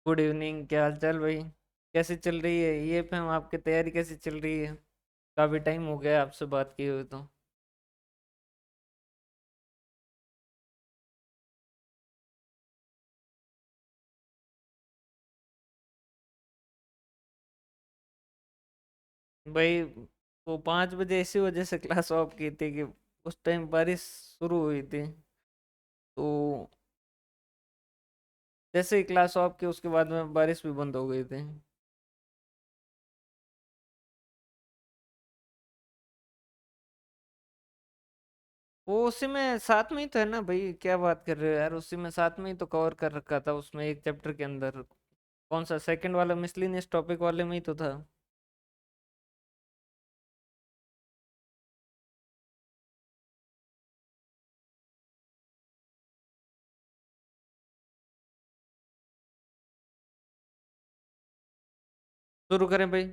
Good evening. क्या हाल चाल भाई? कैसी चल रही है ये पे हम आपकी तैयारी कैसी चल रही है? काफी टाइम हो गया आपसे बात किए हुए तो। भाई वो 5 बजे इसी वजह से क्लास ऑफ की थी कि उस टाइम बारिश शुरू हुई थी। तो जैसे ही क्लास ऑफ की उसके बाद में बारिश भी बंद हो गई थी। वो उसी में साथ में ही तो है ना भाई, क्या बात कर रहे हो यार, उसी में साथ में ही तो कवर कर रखा था उसमें एक चैप्टर के अंदर। कौन सा सेकंड वाला मिसलिनियस टॉपिक वाले में ही तो था। शुरू करें भाई?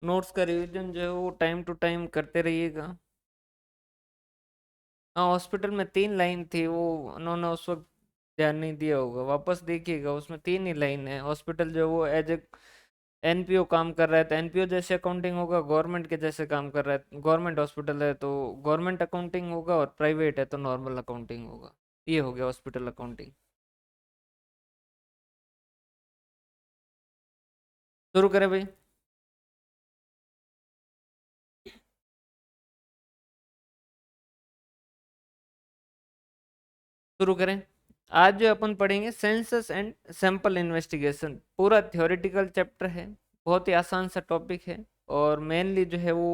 नोट्स का रिवीजन जो है वो टाइम टू टाइम करते रहिएगा। हाँ, हॉस्पिटल में 3 लाइन थी, वो उन्होंने उस वक्त ध्यान नहीं दिया होगा। वापस देखिएगा, उसमें 3 ही लाइन है। हॉस्पिटल जो है वो एज ए एनपीओ काम कर रहा है तो एनपीओ जैसे अकाउंटिंग होगा, गवर्नमेंट के जैसे काम कर रहा है, गवर्नमेंट हॉस्पिटल है तो गवर्नमेंट अकाउंटिंग होगा, और प्राइवेट है तो नॉर्मल अकाउंटिंग होगा। ये हो गया हॉस्पिटल अकाउंटिंग। शुरू करें भाई? शुरू करें। आज जो अपन पढ़ेंगे सेंसस एंड सैंपल इन्वेस्टिगेशन, पूरा थ्योरेटिकल चैप्टर है। बहुत ही आसान सा टॉपिक है। और मेनली जो है वो,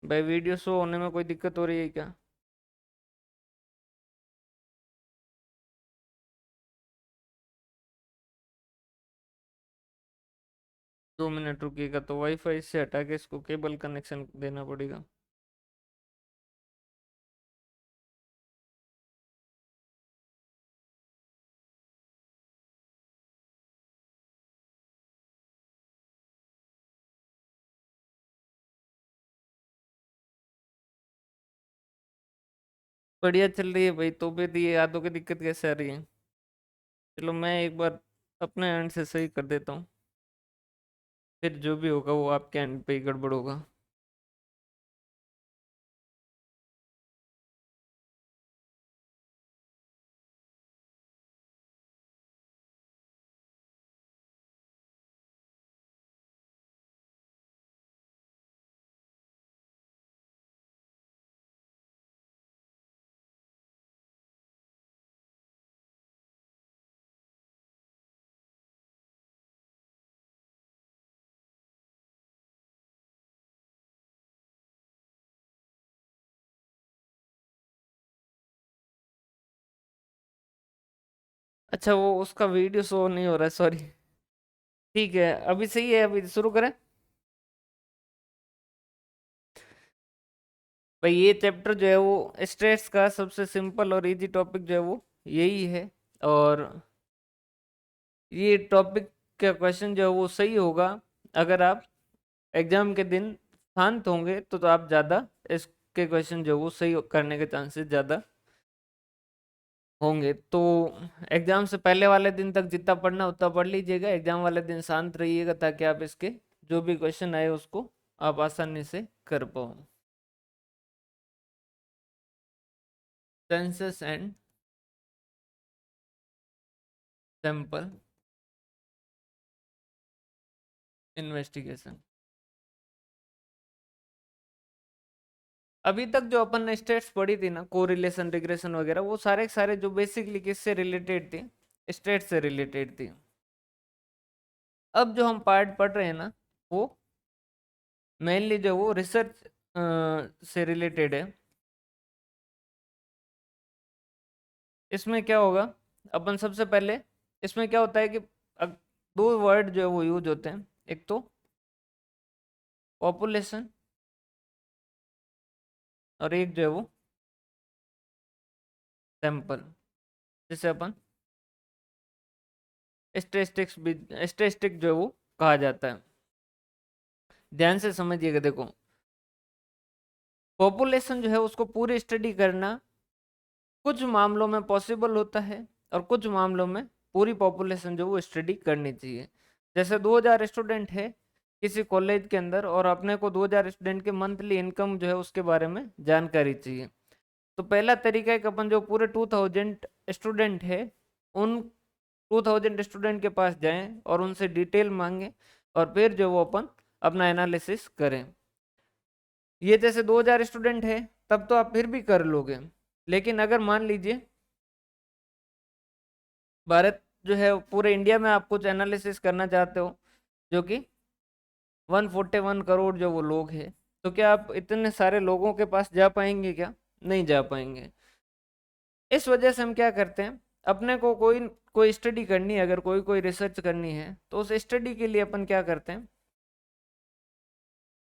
भाई वीडियो शो होने में कोई दिक्कत हो रही है क्या? 2 मिनट रुकिएगा, तो वाईफाई से हटा के इसको केबल कनेक्शन देना पड़ेगा। बढ़िया चल रही है भाई, तो भी ये यादों की दिक्कत कैसे आ रही है? चलो मैं एक बार अपने एंड से सही कर देता हूँ, फिर जो भी होगा वो आपके एंड पे ही गड़बड़ होगा। अच्छा, वो उसका वीडियो शो नहीं हो रहा है, सॉरी। ठीक है, अभी सही है, अभी शुरू करें। भाई ये चैप्टर जो है वो स्ट्रेस का सबसे सिंपल और इजी टॉपिक जो है वो यही है। और ये टॉपिक का क्वेश्चन जो है वो सही होगा अगर आप एग्जाम के दिन शांत होंगे, तो आप ज़्यादा इसके क्वेश्चन जो है वो सही करने के चांसेस ज़्यादा होंगे। तो एग्जाम से पहले वाले दिन तक जितना पढ़ना उतना पढ़ लीजिएगा, एग्जाम वाले दिन शांत रहिएगा ताकि आप इसके जो भी क्वेश्चन आए उसको आप आसानी से कर पाओ। Census and sample investigation. अभी तक जो अपन ने स्टेट्स पढ़ी थी ना, कोरिलेशन रिग्रेशन वगैरह, वो सारे के सारे जो बेसिकली किससे रिलेटेड थे, स्टेट से रिलेटेड थी। अब जो हम पार्ट पढ़ रहे हैं ना, वो मेनली जो वो रिसर्च से रिलेटेड है। इसमें क्या होगा, अपन सबसे पहले, इसमें क्या होता है कि दो वर्ड जो है वो यूज होते हैं। एक तो पॉपुलेशन, और एक जो है वो सैंपल, जिसे अपन स्टेटिस्टिक्स भी, स्टेटिस्टिक जो है वो कहा जाता है। ध्यान से समझिएगा। देखो, पॉपुलेशन जो है उसको पूरी स्टडी करना कुछ मामलों में पॉसिबल होता है और कुछ मामलों में पूरी पॉपुलेशन जो वो स्टडी करनी चाहिए। जैसे 2000 स्टूडेंट है किसी कॉलेज के अंदर और अपने को 2000 स्टूडेंट के मंथली इनकम जो है उसके बारे में जानकारी चाहिए। तो पहला तरीका है कि अपन जो पूरे 2000 स्टूडेंट है उन 2000 स्टूडेंट के पास जाएं और उनसे डिटेल मांगें और फिर जो वो अपन अपना एनालिसिस करें। ये जैसे 2000 स्टूडेंट है तब तो आप फिर भी कर लोगे, लेकिन अगर मान लीजिए भारत जो है पूरे इंडिया में आप कुछ एनालिसिस करना चाहते हो जो कि 141 करोड़ जो वो लोग हैं, तो क्या आप इतने सारे लोगों के पास जा पाएंगे? क्या नहीं जा पाएंगे। इस वजह से हम क्या करते हैं, अपने को कोई कोई स्टडी करनी है, अगर कोई कोई रिसर्च करनी है तो उस स्टडी के लिए अपन क्या करते हैं,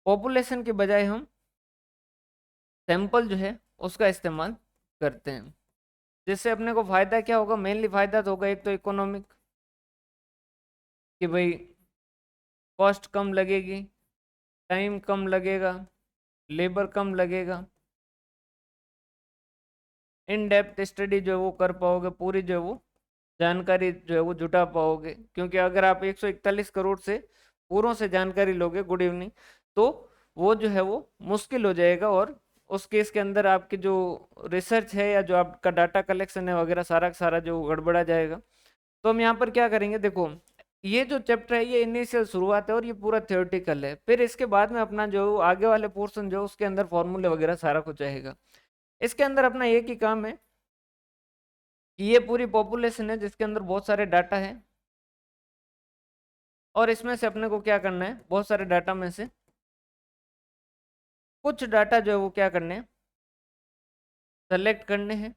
पॉपुलेशन के बजाय हम सैंपल जो है उसका इस्तेमाल करते हैं। जिससे अपने को फायदा क्या होगा, मेनली फायदा तो होगा एक तो इकोनॉमिक, कि भाई कॉस्ट कम लगेगी, टाइम कम लगेगा, लेबर कम लगेगा, इन डेप्थ स्टडी जो है वो कर पाओगे, पूरी जो है वो जानकारी जो है वो जुटा पाओगे। क्योंकि अगर आप 141 करोड़ से पूरों से जानकारी लोगे, गुड इवनिंग, तो वो जो है वो मुश्किल हो जाएगा और उस केस के अंदर आपकी जो रिसर्च है या जो आपका डाटा कलेक्शन है वगैरह सारा का सारा जो गड़बड़ा जाएगा। तो हम यहाँ पर क्या करेंगे, देखो ये जो चैप्टर है ये इनिशियल शुरुआत है और ये पूरा थियोरेटिकल है। फिर इसके बाद में अपना जो आगे वाले पोर्शन जो उसके अंदर फॉर्मूले वगैरह सारा कुछ आएगा। इसके अंदर अपना एक ही काम है कि ये पूरी पॉपुलेशन है जिसके अंदर बहुत सारे डाटा है और इसमें से अपने को क्या करना है, बहुत सारे डाटा में से कुछ डाटा जो है वो क्या करने हैं, सेलेक्ट करने हैं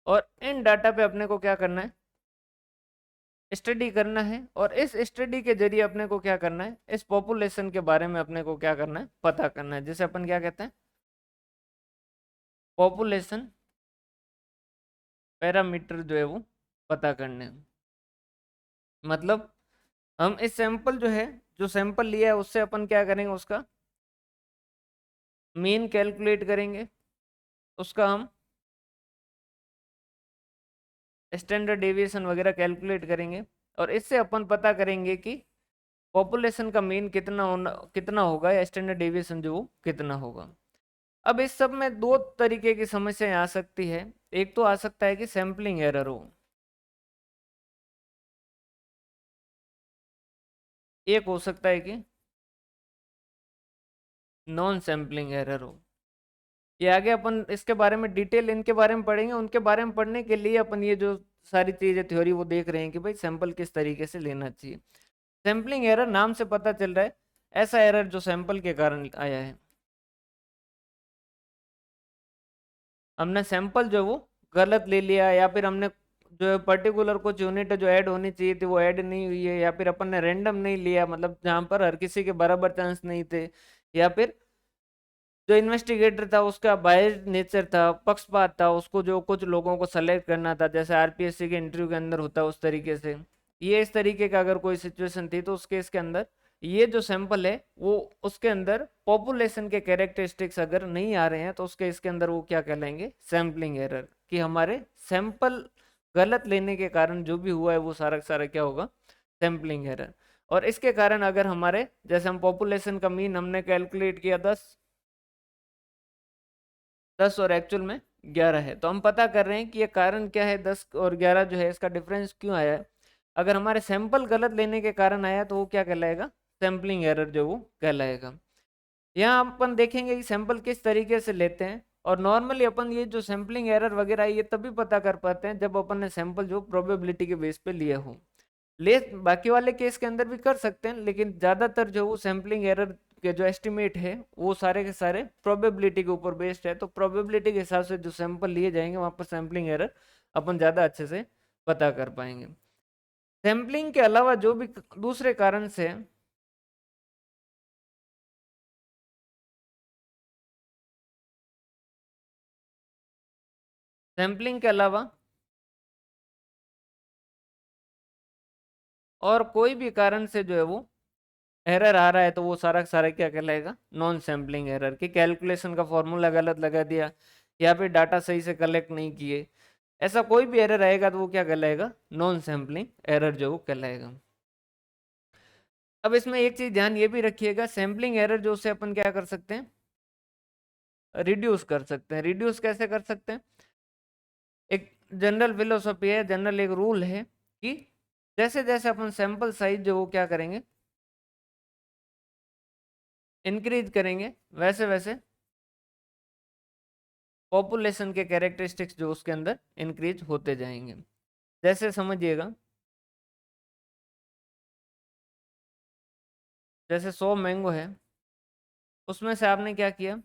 और इन डाटा पे अपने को क्या करना है, स्टडी करना है। और इस स्टडी के जरिए अपने को क्या करना है, इस पॉपुलेशन के बारे में अपने को क्या करना है, पता करना है। जिसे अपन क्या कहते हैं, पॉपुलेशन पैरामीटर जो है वो पता करने हैं। मतलब हम इस सैंपल जो है, जो सैंपल लिया है उससे अपन क्या करेंगे, उसका मीन कैलकुलेट करेंगे, उसका हम स्टैंडर्ड डेविएशन वगैरह कैलकुलेट करेंगे और इससे अपन पता करेंगे कि पॉपुलेशन का मीन कितना होगा या स्टैंडर्ड डेविएशन जो वो कितना होगा। अब इस सब में दो तरीके की समस्याएं आ सकती है। एक तो आ सकता है कि सैम्पलिंग एरर हो, एक हो सकता है कि नॉन सैम्पलिंग एरर हो। ये आगे अपन इसके बारे में डिटेल इनके बारे में पढ़ेंगे। उनके बारे में पढ़ने के लिए अपन ये जो सारी चीजें थ्योरी वो देख रहे हैं कि भाई सैंपल किस तरीके से लेना चाहिए। सैम्पलिंग एरर नाम से पता चल रहा है ऐसा एरर जो सैंपल के कारण आया है। हमने सैंपल जो वो गलत ले लिया या फिर हमने जो पर्टिकुलर कुछ यूनिट जो ऐड होनी चाहिए थी वो ऐड नहीं हुई है, या फिर अपन ने रैंडम नहीं लिया, मतलब जहां पर हर किसी के बराबर चांस नहीं थे, या फिर जो इन्वेस्टिगेटर था उसका बायस्ड नेचर था, पक्षपात था, उसको जो कुछ लोगों को सेलेक्ट करना था जैसे आरपीएससी के इंटरव्यू के अंदर होता है उस तरीके से। ये इस तरीके का अगर कोई सिचुएशन थी तो उस केस के अंदर ये जो सैंपल है वो उसके अंदर पॉपुलेशन के कैरेक्टरिस्टिक्स अगर नहीं आ रहे हैं तो उसके इसके अंदर वो क्या कहलाएंगे, सैम्पलिंग एरर। कि हमारे सैंपल गलत लेने के कारण जो भी हुआ है वो सारा का सारा क्या होगा, सैम्पलिंग एरर। और इसके कारण अगर हमारे जैसे हम पॉपुलेशन का मीन हमने कैलकुलेट किया 10 और एक्चुअल में 11 है, तो हम पता कर रहे हैं कि ये कारण क्या है, 10 और 11 जो है इसका डिफरेंस क्यों आया है। अगर हमारे सैंपल गलत लेने के कारण आया तो वो क्या कहलाएगा, सैम्पलिंग एरर जो वो कहलाएगा। यहाँ अपन देखेंगे कि सैंपल किस तरीके से लेते हैं और नॉर्मली अपन ये जो सैम्पलिंग एरर वगैरह है ये तभी पता कर पाते हैं जब अपन ने सैंपल जो प्रोबेबिलिटी के बेस पे लिया हो। ले बाकी वाले केस के अंदर भी कर सकते हैं लेकिन ज्यादातर जो वो सैम्पलिंग एरर के जो एस्टिमेट है वो सारे के सारे प्रोबेबिलिटी के ऊपर बेस्ड है। तो प्रोबेबिलिटी के हिसाब से जो सैंपल लिए जाएंगे वहां पर सैम्पलिंग एरर अपन ज्यादा अच्छे से पता कर पाएंगे। सैम्पलिंग के अलावा जो भी दूसरे कारण से सैम्पलिंग के अलावा और कोई भी कारण से जो है वो एरर आ रहा है तो वो सारा का सारा क्या कहलाएगा, नॉन सैम्पलिंग एरर, कि कैलकुलेशन का फॉर्मूला गलत लगा दिया या फिर डाटा सही से कलेक्ट नहीं किए, ऐसा कोई भी एरर आएगा तो वो क्या कहलाएगा, नॉन सैम्पलिंग एरर जो वो कहलाएगा। अब इसमें एक चीज ध्यान ये भी रखिएगा, सैम्पलिंग एरर जो, उसे अपन क्या कर सकते हैं, रिड्यूस कर सकते हैं। रिड्यूस कैसे कर सकते हैं, एक जनरल फिलोसफी है, जनरल एक रूल है कि जैसे जैसे अपन सैंपल साइज जो वो क्या करेंगे, इंक्रीज करेंगे, वैसे वैसे पॉपुलेशन के कैरेक्टरिस्टिक्स जो उसके अंदर इंक्रीज होते जाएंगे। जैसे समझिएगा, जैसे 100 मैंगो है, उसमें से आपने क्या किया,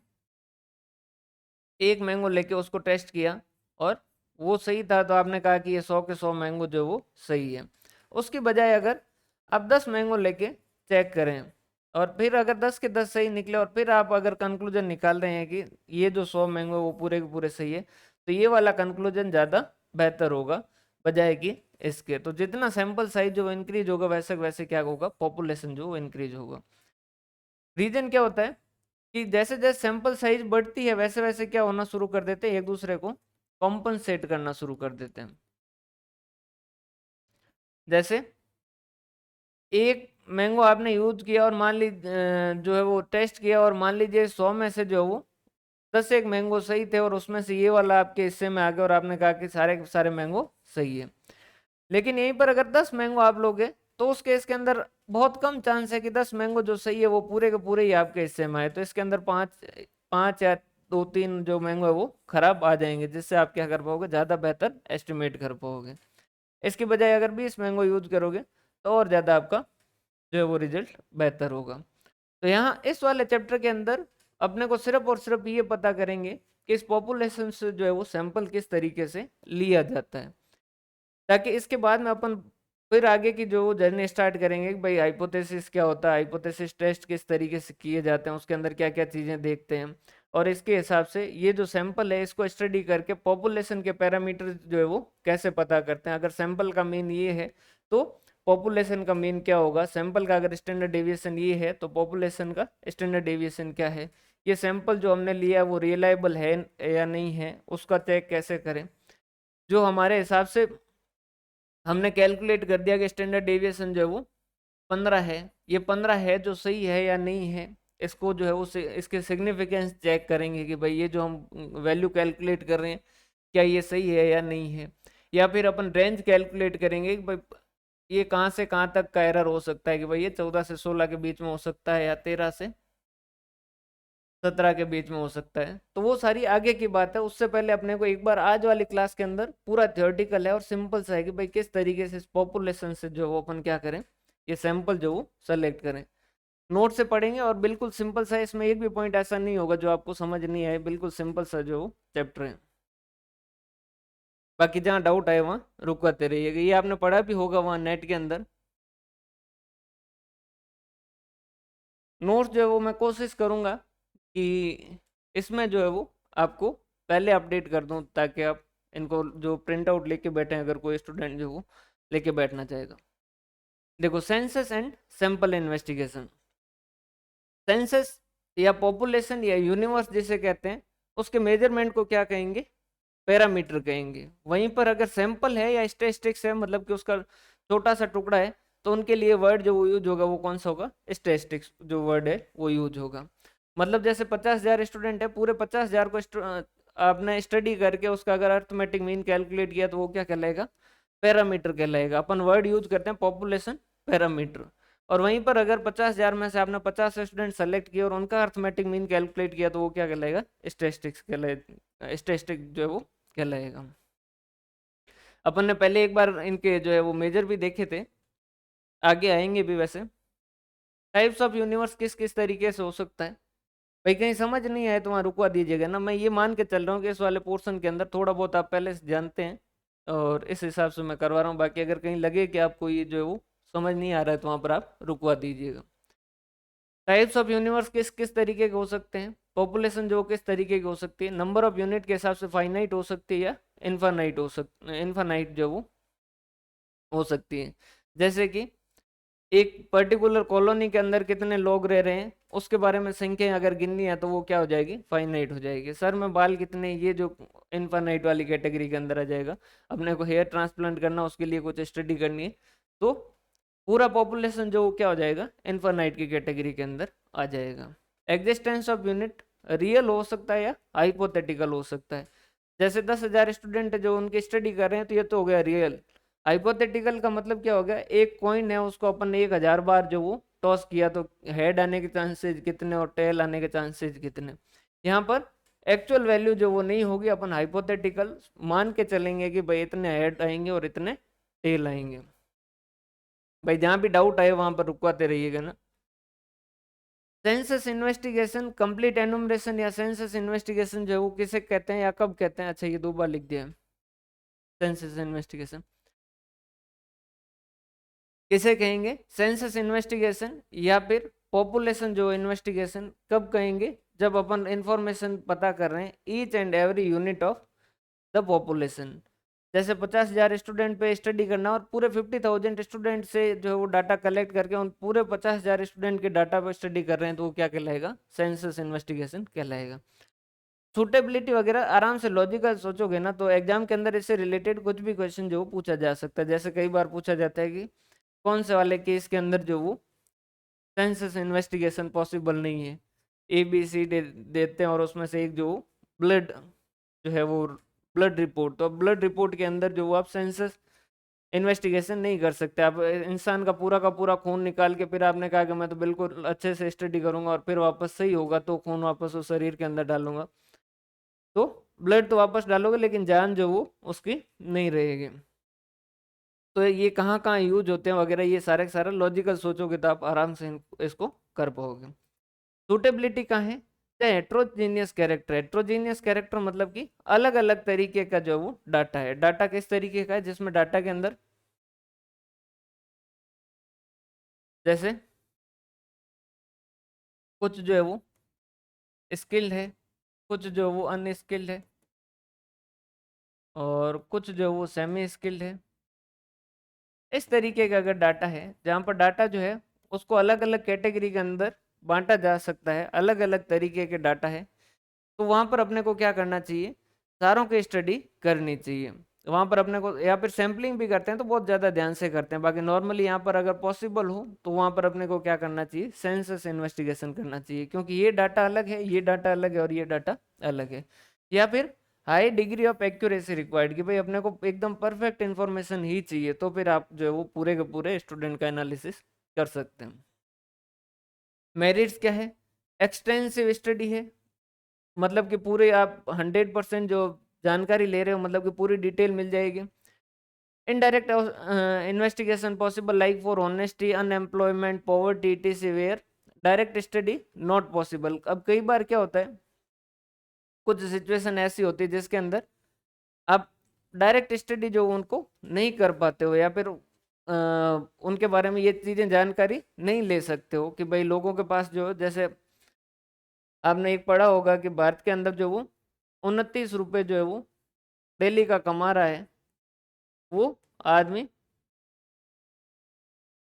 एक मैंगो लेके उसको टेस्ट किया और वो सही था, तो आपने कहा कि ये 100 के 100 मैंगो जो वो सही है। उसकी बजाय अगर आप 10 मैंगो लेके चेक करें और फिर अगर 10 के 10 सही निकले और फिर आप अगर कंक्लूजन निकाल रहे हैं कि ये जो 100 मैंगो वो पूरे के पूरे सही है, तो ये वाला कंक्लूजन ज़्यादा बेहतर होगा बजाय कि इसके। तो जितना सैंपल साइज जो इंक्रीज होगा वैसे वैसे क्या होगा, पॉपुलेशन जो इंक्रीज होगा। रीजन क्या होता है कि जैसे जैसे सैंपल साइज बढ़ती है वैसे वैसे क्या होना शुरू कर देते हैं, एक दूसरे को कॉम्पनसेट करना शुरू कर देते हैं। जैसे एक मैंगो आपने यूज किया और मान ली जो है वो टेस्ट किया और मान लीजिए 100 में से जो है वो 10 एक मैंगो सही थे और उसमें से ये वाला आपके हिस्से में आ गया और आपने कहा कि सारे के सारे मैंगो सही है। लेकिन यहीं पर अगर 10 मैंगो आप लोगे तो उस केस के अंदर बहुत कम चांस है कि 10 मैंगो जो सही है वो पूरे के पूरे ही आपके हिस्से में आए। तो इसके अंदर पाँच पाँच या दो तीन जो मैंगो है वो खराब आ जाएंगे, जिससे आप क्या कर पाओगे, ज़्यादा बेहतर एस्टिमेट कर पाओगे। इसकी बजाय अगर 20 मैंगो यूज करोगे तो और ज़्यादा आपका जो है वो रिजल्ट बेहतर होगा। तो यहाँ इस वाले चैप्टर के अंदर अपने को सिर्फ और सिर्फ ये पता करेंगे कि इस पॉपुलेशन से जो है वो सैंपल किस तरीके से लिया जाता है, ताकि इसके बाद में अपन फिर आगे की जो जर्नी स्टार्ट करेंगे कि भाई हाइपोथेसिस क्या होता है, हाइपोथेसिस टेस्ट किस तरीके से किए जाते हैं, उसके अंदर क्या क्या चीज़ें देखते हैं, और इसके हिसाब से ये जो सैंपल है इसको स्टडी करके पॉपुलेशन के पैरामीटर जो है वो कैसे पता करते हैं। अगर सैंपल का मीन ये है तो पॉपुलेशन का मीन क्या होगा, सैंपल का अगर स्टैंडर्ड डेविएशन ये है तो पॉपुलेशन का स्टैंडर्ड डेविएशन क्या है, ये सैंपल जो हमने लिया है वो रिलायबल है या नहीं है, उसका चेक कैसे करें। जो हमारे हिसाब से हमने कैलकुलेट कर दिया कि स्टैंडर्ड डेविएशन जो है वो 15 है, ये 15 है जो सही है या नहीं है, इसको जो है वो इसके सिग्निफिकेंस चेक करेंगे कि भाई ये जो हम वैल्यू कैलकुलेट कर रहे हैं क्या ये सही है या नहीं है। या फिर अपन रेंज कैलकुलेट करेंगे कि भाई ये कहाँ से कहाँ तक का एरर हो सकता है, कि भाई ये 14 से 16 के बीच में हो सकता है या 13 से 17 के बीच में हो सकता है। तो वो सारी आगे की बात है, उससे पहले अपने को एक बार आज वाली क्लास के अंदर पूरा थियोरटिकल है और सिंपल सा है कि भाई किस तरीके से पॉपुलेशन से जो वो अपन क्या करें, ये सैंपल जो वो सेलेक्ट करें। नोट से पढ़ेंगे और बिल्कुल सिंपल सा है, इसमें एक भी पॉइंट ऐसा नहीं होगा जो आपको समझ नहीं आए, बिल्कुल सिंपल सा जो चैप्टर है। बाकी जहाँ डाउट आए वहाँ रुकवाते रहिएगा, ये आपने पढ़ा भी होगा वहाँ नेट के अंदर। नोट्स जो है वो मैं कोशिश करूंगा कि इसमें जो है वो आपको पहले अपडेट कर दूं, ताकि आप इनको जो प्रिंट आउट लेके बैठे हैं, अगर कोई स्टूडेंट जो वो लेके बैठना चाहेगा। देखो, census and sample investigation. Census या पॉपुलेशन या यूनिवर्स जिसे कहते हैं, उसके मेजरमेंट को क्या कहेंगे, पैरामीटर कहेंगे। वहीं पर अगर सैंपल है या स्टैटिस्टिक्स है, मतलब कि उसका छोटा सा टुकड़ा है, तो उनके लिए वर्ड जो वो यूज होगा वो कौन सा होगा, स्टैटिस्टिक्स जो वर्ड है वो यूज होगा। मतलब जैसे 50,000 स्टूडेंट है, पूरे 50,000 को आपने स्टडी करके उसका अगर अर्थमेटिक मीन कैलकुलेट किया तो वो क्या कहलाएगा, पैरामीटर कहलाएगा। अपन वर्ड यूज करते हैं पॉपुलेशन पैरामीटर। और वहीं पर अगर 50,000 में से आपने 50 स्टूडेंट सेलेक्ट किए और उनका अर्थमेटिक मीन कैलकुलेट किया तो वो क्या कहलाएगा, स्टैटिस्टिक्स कहलाएगा, स्टैटिस्टिक जो है वो कहलाएगा। अपन ने पहले एक बार इनके जो है वो मेजर भी देखे थे, आगे आएंगे भी। वैसे टाइप्स ऑफ यूनिवर्स किस किस तरीके से हो सकता है, भाई कहीं समझ नहीं आए तो वहाँ रुकवा दीजिएगा ना। मैं ये मान के चल रहा हूँ कि इस वाले पोर्शन के अंदर थोड़ा बहुत आप पहले से जानते हैं और इस हिसाब से मैं करवा रहा हूँ। बाकी अगर कहीं लगे कि आपको ये जो है वो समझ नहीं आ रहा है तो वहाँ पर आप रुकवा दीजिएगा। टाइप्स ऑफ यूनिवर्स किस किस तरीके के हो सकते हैं, पॉपुलेशन जो किस तरीके की हो सकती है, नंबर ऑफ यूनिट के हिसाब से फाइनाइट हो सकती है या इनफाइनाइट हो सकती, इनफाइनाइट जो वो हो सकती है। जैसे कि एक पर्टिकुलर कॉलोनी के अंदर कितने लोग रह रहे हैं उसके बारे में संख्या अगर गिननी है तो वो क्या हो जाएगी, फाइनाइट हो जाएगी। सर में बाल कितने, ये जो इनफाइनाइट वाली कैटेगरी के अंदर आ जाएगा। अपने को हेयर ट्रांसप्लांट करना, उसके लिए कुछ स्टडी करनी है, तो पूरा पॉपुलेशन जो क्या हो जाएगा, इनफाइनाइट की कैटेगरी के अंदर आ जाएगा। एग्जिस्टेंस ऑफ यूनिट रियल हो सकता है या हाइपोथेटिकल हो सकता है। जैसे 10,000 स्टूडेंट जो उनकी स्टडी कर रहे हैं तो ये तो हो गया रियल। हाइपोथेटिकल का मतलब क्या हो गया, एक कॉइन है उसको अपन ने 1,000 बार जो वो टॉस किया तो हेड आने के चांसेस कितने और टेल आने के चांसेस कितने। यहाँ पर एक्चुअल वैल्यू जो वो नहीं होगी, अपन हाइपोथेटिकल मान के चलेंगे कि भाई इतने हेड आएंगे और इतने टेल आएंगे। भाई जहां भी डाउट आए वहां पर रुकवाते रहिएगा ना। सेंसस इन्वेस्टिगेशन कंप्लीट एनुमरेशन या सेंसस इन्वेस्टिगेशन जो है वो किसे कहते हैं या कब कहते हैं। अच्छा ये दो बार लिख दिया, सेंसस इन्वेस्टिगेशन किसे कहेंगे, सेंसस इन्वेस्टिगेशन या फिर पॉपुलेशन जो इन्वेस्टिगेशन कब कहेंगे, जब अपन इंफॉर्मेशन पता कर रहे हैं each and every unit of the population. जैसे 50,000 स्टूडेंट पे स्टडी करना और पूरे 50,000 स्टूडेंट से जो है वो डाटा कलेक्ट करके उन पूरे 50,000 स्टूडेंट के डाटा पे स्टडी कर रहे हैं तो वो क्या कहलाएगा, सेंसस इन्वेस्टिगेशन कहलाएगा। सूटेबिलिटी वगैरह आराम से लॉजिकल सोचोगे ना तो एग्जाम के अंदर इससे रिलेटेड कुछ भी क्वेश्चन जो पूछा जा सकता है। जैसे कई बार पूछा जाता है कि कौन से वाले केस के अंदर जो वो सेंसस इन्वेस्टिगेशन पॉसिबल नहीं है, ए बी सी देते हैं और उसमें से एक जो ब्लड जो है वो ब्लड रिपोर्ट, तो ब्लड रिपोर्ट के अंदर जो वो आप सेंसस इन्वेस्टिगेशन नहीं कर सकते। आप इंसान का पूरा खून निकाल के फिर आपने कहा कि मैं तो बिल्कुल अच्छे से स्टडी करूंगा और फिर वापस सही होगा तो खून वापस उस शरीर के अंदर डालूंगा, तो ब्लड तो वापस डालोगे लेकिन जान जो वो उसकी नहीं रहेगी। तो ये कहाँ कहाँ यूज होते हैं वगैरह, ये सारे सारा लॉजिकल सोचोगे तो आप आराम से इसको कर पाओगे। सूटेबिलिटी कहाँ है, हेट्रोजीनियस कैरेक्टर। हेट्रोजीनियस कैरेक्टर मतलब कि अलग अलग तरीके का जो वो डाटा है। डाटा किस तरीके का है, जिसमें डाटा के अंदर जैसे कुछ जो है वो स्किल्ड है, कुछ जो वो अनस्किल्ड है, और कुछ जो वो सेमी स्किल्ड है। इस तरीके का अगर डाटा है जहाँ पर डाटा जो है उसको अलग अलग कैटेगरी के अंदर बांटा जा सकता है, अलग अलग तरीके के डाटा है, तो वहाँ पर अपने को क्या करना चाहिए, सारों की स्टडी करनी चाहिए। वहाँ पर अपने को या फिर सैम्पलिंग भी करते हैं तो बहुत ज़्यादा ध्यान से करते हैं। बाकी नॉर्मली यहाँ पर अगर पॉसिबल हो तो वहाँ पर अपने को क्या करना चाहिए, सेंसस इन्वेस्टिगेशन करना चाहिए, क्योंकि ये डाटा अलग है, ये डाटा अलग है और ये डाटा अलग है। या फिर high degree of accuracy required कि भाई अपने को एकदम परफेक्ट इंफॉर्मेशन ही चाहिए, तो फिर आप जो है वो पूरे के पूरे स्टूडेंट का एनालिसिस कर सकते हैं। मेरिट्स क्या है, एक्सटेंसिव स्टडी है, मतलब कि पूरे आप 100% जो जानकारी ले रहे हो मतलब कि पूरी डिटेल मिल जाएगी। Indirect investigation possible like for honesty unemployment poverty etc where direct study not possible. अब कई बार क्या होता है, कुछ सिचुएशन ऐसी होती है जिसके अंदर आप डायरेक्ट स्टडी जो उनको नहीं कर पाते हो या फिर उनके बारे में ये चीज़ें जानकारी नहीं ले सकते हो कि भाई लोगों के पास जो जैसे आपने एक पढ़ा होगा कि भारत के अंदर जो वो 29 रुपये जो है वो डेली का कमा रहा है, वो आदमी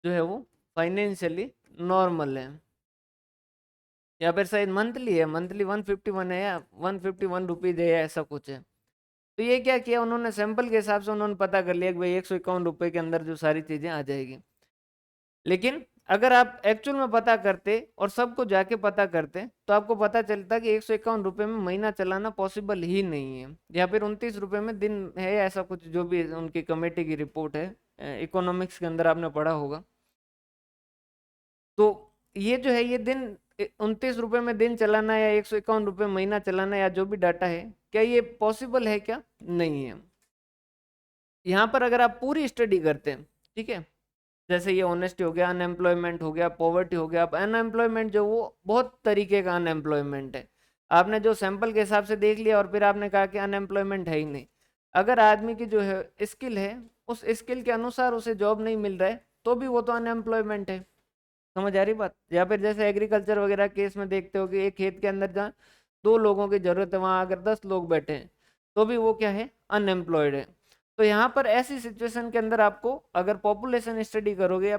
जो है वो फाइनेंशियली नॉर्मल है। या फिर शायद मंथली है, मंथली 151 है या 151 रुपीज है या ऐसा कुछ है। तो ये क्या किया उन्होंने, सैंपल के हिसाब से उन्होंने पता कर लिया कि भाई 151 रुपये के अंदर जो सारी चीज़ें आ जाएगी। लेकिन अगर आप एक्चुअल में पता करते और सबको जाके पता करते तो आपको पता चलता कि 151 रुपये में महीना चलाना पॉसिबल ही नहीं है, या फिर 29 रुपये में दिन है, ऐसा कुछ जो भी उनकी कमेटी की रिपोर्ट है, इकोनॉमिक्स के अंदर आपने पढ़ा होगा। तो ये जो है ये दिन 29 रुपये में दिन चलाना या 151 रुपये महीना चलाना या जो भी डाटा है, क्या ये पॉसिबल है, क्या नहीं है। यहाँ पर अगर आप पूरी स्टडी करते हैं, ठीक है, जैसे ये ऑनेस्टी हो गया, अनएम्प्लॉयमेंट हो गया, पॉवर्टी हो गया। अब अनएम्प्लॉयमेंट जो वो बहुत तरीके का अनएम्प्लॉयमेंट है, आपने जो सैंपल के हिसाब से देख लिया और फिर आपने कहा कि अनएम्प्लॉयमेंट है ही नहीं। अगर आदमी की जो है स्किल है उस स्किल के अनुसार उसे जॉब नहीं मिल रहा है तो भी वो तो अनएम्प्लॉयमेंट है। समझ आ रही बात। या फिर जैसे एग्रीकल्चर वगैरह केस में देखते हो कि एक खेत के अंदर जहाँ 2 लोगों की जरूरत है वहां अगर 10 लोग बैठे हैं तो भी वो क्या है, अनएम्प्लॉयड है। तो यहाँ पर ऐसी सिचुएशन के अंदर आपको अगर पॉपुलेशन स्टडी करोगे या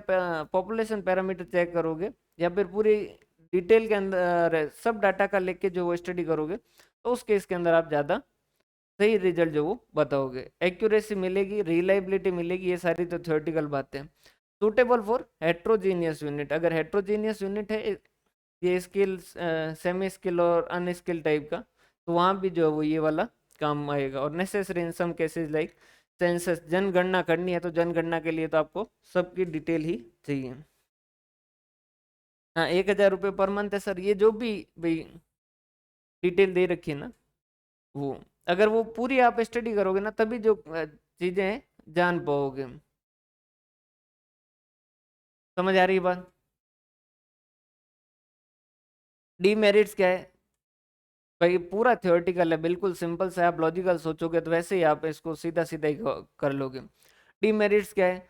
पॉपुलेशन पैरामीटर चेक करोगे या फिर पूरी डिटेल के अंदर सब डाटा का लेके जो वो स्टडी करोगे, तो उस केस के अंदर आप ज़्यादा सही रिजल्ट जो वो बताओगे, एक्यूरेसी मिलेगी, रिलायबिलिटी मिलेगी। ये सारी तो थ्योरेटिकल बातें हैं। सूटेबल फॉर हेट्रोजीनियस यूनिट, अगर हेट्रोजीनियस यूनिट है ये स्किल सेमी स्किल और अनस्किल टाइप का, तो वहाँ भी जो है वो ये वाला काम आएगा। और necessary in some cases like census, जनगणना करनी है तो जनगणना के लिए तो आपको सबकी डिटेल ही चाहिए। हाँ, 1,000 रुपये पर मंथ है सर, ये जो भी भाई डिटेल दे रखी है ना, वो अगर वो पूरी आप स्टडी करोगे ना तभी जो चीजें हैं जान पाओगे। समझ आ रही है बात? डीमेरिट्स क्या है भाई? पूरा थ्योरेटिकल है, बिल्कुल सिंपल से आप लॉजिकल सोचोगे तो वैसे ही आप इसको सीधा सीधा ही कर लोगे। डीमेरिट्स क्या है?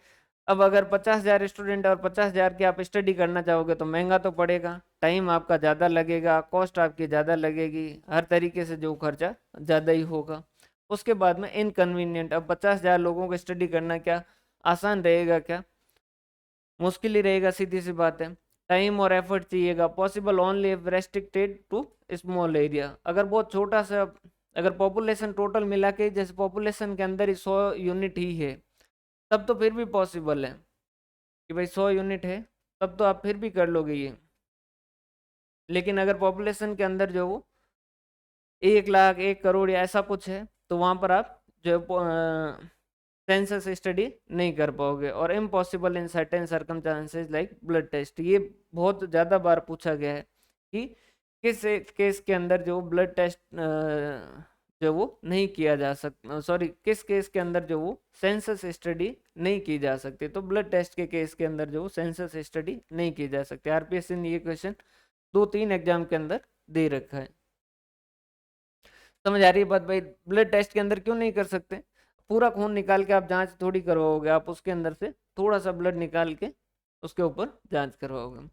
अब अगर 50,000 स्टूडेंट और 50,000 की आप स्टडी करना चाहोगे तो महंगा तो पड़ेगा, टाइम आपका ज़्यादा लगेगा, कॉस्ट आपकी ज़्यादा लगेगी, हर तरीके से जो खर्चा ज़्यादा ही होगा। उसके बाद में इनकन्वीनियंट, अब 50,000 लोगों को स्टडी करना क्या आसान रहेगा? क्या मुश्किल ही रहेगा, सीधी सी बात है। टाइम और एफर्ट चाहिएगा, possible only if restricted to small area. अगर बहुत छोटा सा, अगर पॉपुलेशन टोटल मिला के जैसे पॉपुलेशन के अंदर ही 100 यूनिट ही है, तब तो फिर भी पॉसिबल है कि भाई 100 यूनिट है, तब तो आप फिर भी कर लोगे ये। लेकिन अगर पॉपुलेशन के अंदर जो वो 1 लाख 1 करोड़ या ऐसा कुछ है, तो वहाँ पर आप जो सेंसस स्टडी नहीं कर पाओगे। और impossible in certain circumstances like blood test, ये बहुत ज़्यादा बार पूछा गया है कि किस केस के अंदर जो ब्लड टेस्ट जो वो नहीं किया जा सकता, सॉरी किस केस के अंदर जो वो सेंसस स्टडी नहीं की जा सकती। तो ब्लड टेस्ट के केस के अंदर जो सेंसस स्टडी नहीं की जा सकती। आरपीएससी ने ये क्वेश्चन 2-3 एग्जाम के अंदर दे रखा है। समझ आ रही है बात भाई? ब्लड टेस्ट के अंदर क्यों नहीं कर सकते? पूरा खून निकाल के आप जांच थोड़ी करवाओगे, आप उसके अंदर से थोड़ा सा ब्लड निकाल के उसके ऊपर जांच करवाओगे।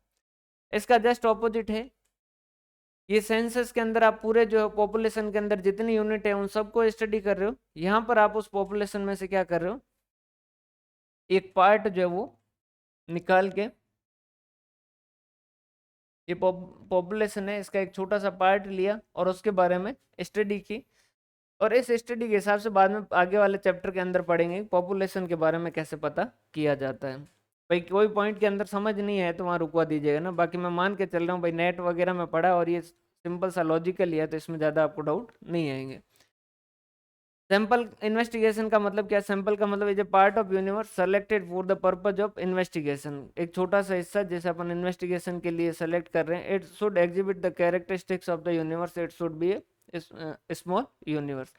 इसका जस्ट ऑपोजिट है, ये सेंसस के अंदर आप पूरे जो पॉपुलेशन के अंदर जितनी यूनिट है उन सबको स्टडी कर रहे हो। यहाँ पर आप उस पॉपुलेशन में से क्या कर रहे हो, एक पार्ट जो है वो निकाल के, ये पॉपुलेशन है इसका एक छोटा सा पार्ट लिया और उसके बारे में स्टडी की। और इस स्टडी के हिसाब से बाद में आगे वाले चैप्टर के अंदर पढ़ेंगे पॉपुलेशन के बारे में कैसे पता किया जाता है। भाई कोई पॉइंट के अंदर समझ नहीं है तो वहाँ रुकवा दीजिएगा ना, बाकी मैं मान के चल रहा हूँ भाई नेट वगैरह में पढ़ा और ये सिंपल सा लॉजिकल ही है, तो इसमें ज़्यादा आपको डाउट नहीं आएंगे। सैंपल इन्वेस्टिगेशन का मतलब क्या? सैंपल का मतलब is a part of universe selected for the purpose of investigation, एक छोटा सा हिस्सा जैसे अपन इन्वेस्टिगेशन के लिए सेलेक्ट कर रहे हैं। It should exhibit the characteristics of the universe, it should be A small universe.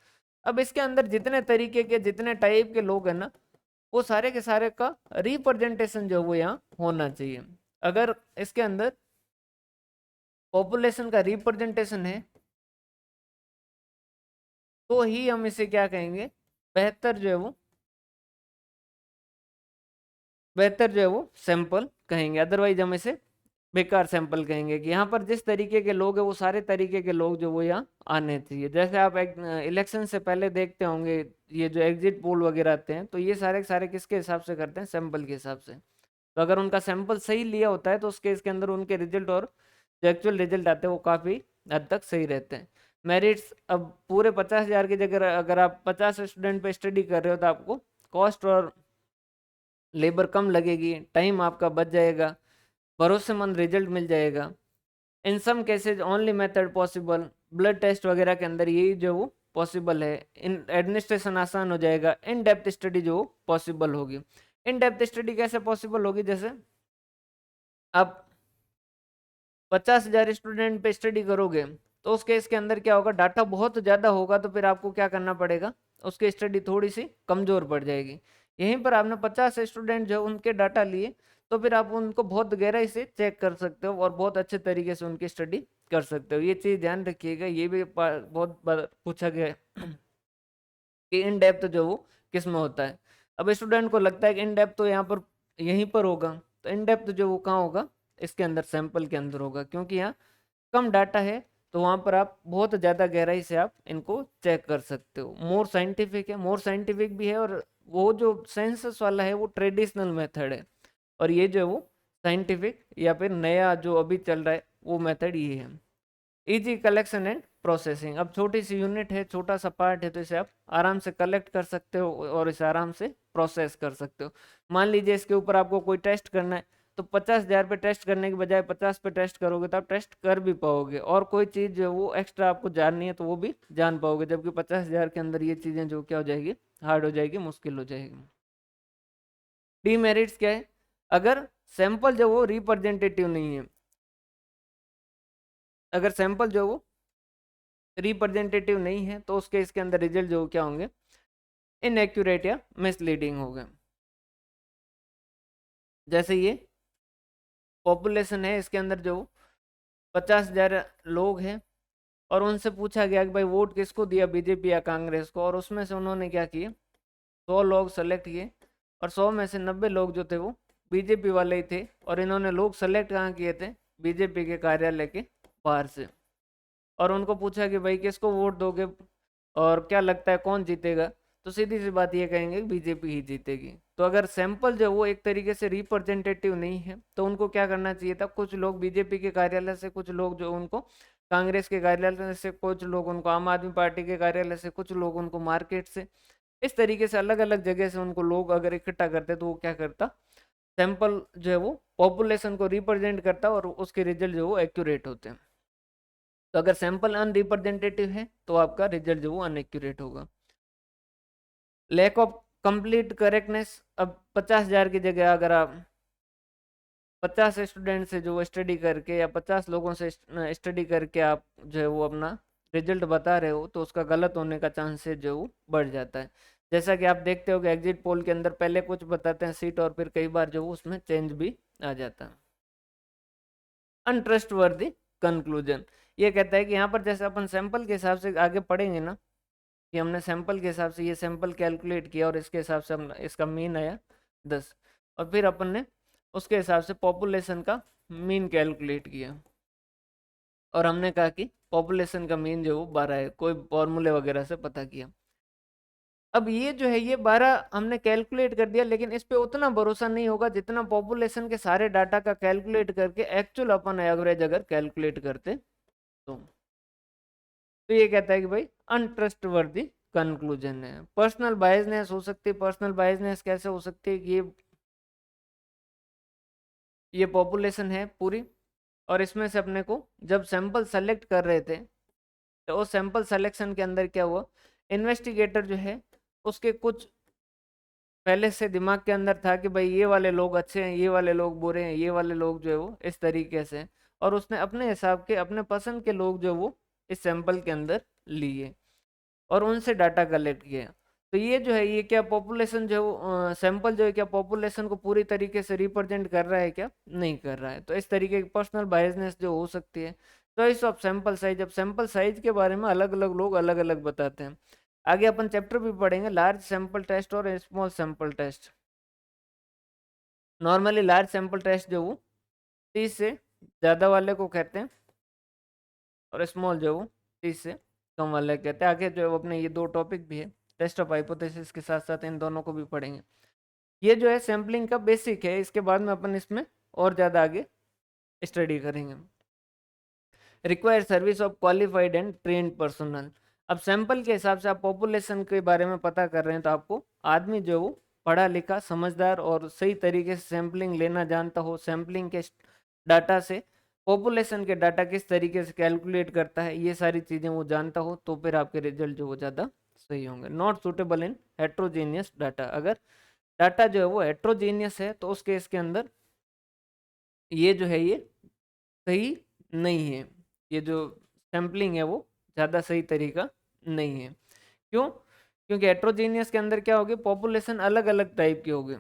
अब इसके अंदर जितने तरीके के जितने टाइप के लोग हैं ना, वो सारे के सारे का रिप्रेजेंटेशन जो वो यहाँ होना चाहिए। अगर इसके अंदर पॉपुलेशन का रिप्रेजेंटेशन है तो ही हम इसे क्या कहेंगे, बेहतर जो है वो बेहतर जो है वो सैंपल कहेंगे। अदरवाइज हम इसे बेकार सैंपल कहेंगे कि यहाँ पर जिस तरीके के लोग हैं वो सारे तरीके के लोग जो वो यहाँ आने चाहिए। जैसे आप इलेक्शन से पहले देखते होंगे ये जो एग्जिट पोल वगैरह आते हैं, तो ये सारे के सारे किसके हिसाब से करते हैं? सैंपल के हिसाब से। तो अगर उनका सैंपल सही लिया होता है तो उस केस के अंदर उनके रिजल्ट और जो एक्चुअल रिजल्ट आते हैं वो काफ़ी हद तक सही रहते हैं। मेरिट्स, अब पूरे 50,000 की जगह अगर आप 50 स्टूडेंट पे स्टडी कर रहे हो तो आपको कॉस्ट और लेबर कम लगेगी, टाइम आपका बच जाएगा, भरोसेमंद रिजल्ट मिल जाएगा। In some cases only method possible, blood test वगैरह के अंदर यही जो वो पॉसिबल है। इन एडमिनिस्ट्रेशन आसान हो जाएगा, इन डेप्थ स्टडी जो पॉसिबल होगी। इन डेप्थ स्टडी कैसे पॉसिबल होगी? जैसे आप 50,000 स्टूडेंट पे स्टडी करोगे तो उस केस के अंदर क्या होगा, डाटा बहुत ज़्यादा होगा, तो फिर आपको क्या करना पड़ेगा, उसकी स्टडी थोड़ी सी कमज़ोर पड़ जाएगी। यहीं पर आपने 50 स्टूडेंट जो उनके डाटा लिए, तो फिर आप उनको बहुत गहराई से चेक कर सकते हो और बहुत अच्छे तरीके से उनकी स्टडी कर सकते हो। ये चीज़ ध्यान रखिएगा, ये भी बहुत बार पूछा गया है कि इन डेप्थ जो वो किस में होता है। अब स्टूडेंट को लगता है कि इन डेप्थ तो यहाँ पर यहीं पर होगा, तो इन डेप्थ जो वो कहाँ होगा, इसके अंदर सैंपल के अंदर होगा, क्योंकि यहाँ कम डाटा है, तो वहाँ पर आप बहुत ज़्यादा गहराई से आप इनको चेक कर सकते हो। मोर साइंटिफिक है, मोर साइंटिफिक भी है, और वो जो सेंसस वाला है वो ट्रेडिशनल मेथड है, और ये जो है वो साइंटिफिक या फिर नया जो अभी चल रहा है वो मेथड ये है। इजी कलेक्शन एंड प्रोसेसिंग, अब छोटी सी यूनिट है, छोटा सा पार्ट है, तो इसे आप आराम से कलेक्ट कर सकते हो और इसे आराम से प्रोसेस कर सकते हो। मान लीजिए इसके ऊपर आपको कोई टेस्ट करना है, तो 50,000 पे टेस्ट करने के बजाय 50 पे टेस्ट करोगे तो आप टेस्ट कर भी पाओगे, और कोई चीज़ जो है वो एक्स्ट्रा आपको जाननी है तो वो भी जान पाओगे, जबकि 50,000 के अंदर ये चीज़ें जो क्या हो जाएगी, हार्ड हो जाएगी, मुश्किल हो जाएगी। डीमेरिट्स क्या है, अगर सैंपल जो वो रिप्रेजेंटेटिव नहीं है, अगर सैंपल जो वो रिप्रेजेंटेटिव नहीं है तो उसके इसके अंदर रिजल्ट जो क्या होंगे, इनएक्यूरेट या मिसलीडिंग होंगे। जैसे ये पॉपुलेशन है, इसके अंदर जो 50,000 लोग हैं, और उनसे पूछा गया कि भाई वोट किसको दिया, बीजेपी या कांग्रेस को, और उसमें से उन्होंने क्या किए, 100 लोग सेलेक्ट किए, और 100 में से 90 लोग जो थे वो बीजेपी वाले ही थे, और इन्होंने लोग सेलेक्ट कहाँ किए थे, बीजेपी के कार्यालय के बाहर से। और उनको पूछा कि भाई किसको वोट दोगे और क्या लगता है कौन जीतेगा, तो सीधी सी बात ये कहेंगे कि बीजेपी ही जीतेगी। तो अगर सैंपल जो वो एक तरीके से रिप्रेजेंटेटिव नहीं है तो उनको क्या करना चाहिए था, कुछ लोग बीजेपी के कार्यालय से, कुछ लोग जो उनको कांग्रेस के कार्यालय से, कुछ लोग उनको आम आदमी पार्टी के कार्यालय से, कुछ लोग उनको मार्केट से, इस तरीके से अलग अलग जगह से उनको लोग अगर इकट्ठा करते तो वो क्या करता, सैंपल जो है वो पॉपुलेशन को रिप्रेजेंट करता और उसके रिजल्ट जो वो एक्यूरेट होते हैं। तो अगर सैंपल अनरिप्रेजेंटेटिव है तो आपका रिजल्ट जो वो अनएक्यूरेट होगा। लैक ऑफ कंप्लीट करेक्टनेस, अब 50,000 की जगह अगर आप 50 स्टूडेंट से जो स्टडी करके या 50 लोगों से स्टडी करके आप जो है वो अपना रिजल्ट बता रहे हो, तो उसका गलत होने का चांसेस जो है वो बढ़ जाता है। जैसा कि आप देखते हो कि एग्जिट पोल के अंदर पहले कुछ बताते हैं सीट, और फिर कई बार जो वो उसमें चेंज भी आ जाता है। अनट्रस्टवर्दी कंक्लूजन, ये कहता है कि यहाँ पर जैसे अपन सैंपल के हिसाब से आगे पढ़ेंगे ना, कि हमने सैंपल के हिसाब से ये सैंपल कैलकुलेट किया और इसके हिसाब से हम इसका मीन आया 10, और फिर अपन ने उसके हिसाब से पॉपुलेशन का मीन कैलकुलेट किया, और हमने कहा कि पॉपुलेशन का मीन जो वो 12 है, कोई फॉर्मूले वगैरह से पता किया। अब ये जो है ये 12 हमने कैलकुलेट कर दिया, लेकिन इस पे उतना भरोसा नहीं होगा जितना पॉपुलेशन के सारे डाटा का कैलकुलेट करके एक्चुअल अपन एवरेज अगर कैलकुलेट करते तो। तो ये कहता है कि भाई अनट्रस्टवर्दी कंक्लूजन है। पर्सनल बायसनेस हो सकती है, पर्सनल बायसनेस कैसे हो सकती है कि ये पॉपुलेशन है पूरी, और इसमें से अपने को जब सैंपल सेलेक्ट कर रहे थे तो उस सैंपल सिलेक्शन के अंदर क्या हुआ, इन्वेस्टिगेटर जो है उसके कुछ पहले से दिमाग के अंदर था कि भाई ये वाले लोग अच्छे हैं, ये वाले लोग बुरे हैं, ये वाले लोग जो है वो इस तरीके से हैं, और उसने अपने हिसाब के अपने पसंद के लोग जो वो इस सैंपल के अंदर लिए और उनसे डाटा कलेक्ट किया। तो ये जो है ये क्या पॉपुलेशन जो सैंपल जो है क्या पॉपुलेशन को पूरी तरीके से रिप्रेजेंट कर रहा है, क्या नहीं कर रहा है। तो इस तरीके की पर्सनल बायसनेस जो हो सकती है। चॉइस ऑफ सैंपल साइज, अब सैंपल साइज के बारे में अलग अलग लोग अलग अलग बताते हैं। आगे अपन चैप्टर भी पढ़ेंगे लार्ज सैंपल टेस्ट और small sample test. Normally large sample test जो वो 30 से ज़्यादा वाले को कहते हैं, और स्मॉल जो वो 30 से कम वाले कहते हैं। आगे जो है वो अपने ये दो टॉपिक भी है, टेस्ट ऑफ हाइपोथेसिस के साथ साथ इन दोनों को भी पढ़ेंगे। ये जो है सैम्पलिंग का बेसिक है, इसके बाद में अपन इसमें और ज़्यादा आगे स्टडी करेंगे। Require service of qualified and trained personnel, अब सैंपल के हिसाब से आप पॉपुलेशन के बारे में पता कर रहे हैं तो आपको आदमी जो वो पढ़ा लिखा समझदार और सही तरीके से सैंपलिंग लेना जानता हो, सैंपलिंग के डाटा से पॉपुलेशन के डाटा किस तरीके से कैलकुलेट करता है, ये सारी चीज़ें वो जानता हो, तो फिर आपके रिजल्ट जो वो ज़्यादा सही होंगे। Not suitable in heterogeneous data, अगर डाटा जो है वो हेट्रोजीनियस है तो उस केस के अंदर ये जो है ये सही नहीं है, ये जो सैम्पलिंग है वो ज़्यादा सही तरीका नहीं है। क्यों? क्योंकि हेट्रोजीनियस के अंदर क्या होगी, पॉपुलेशन अलग अलग टाइप की होगी,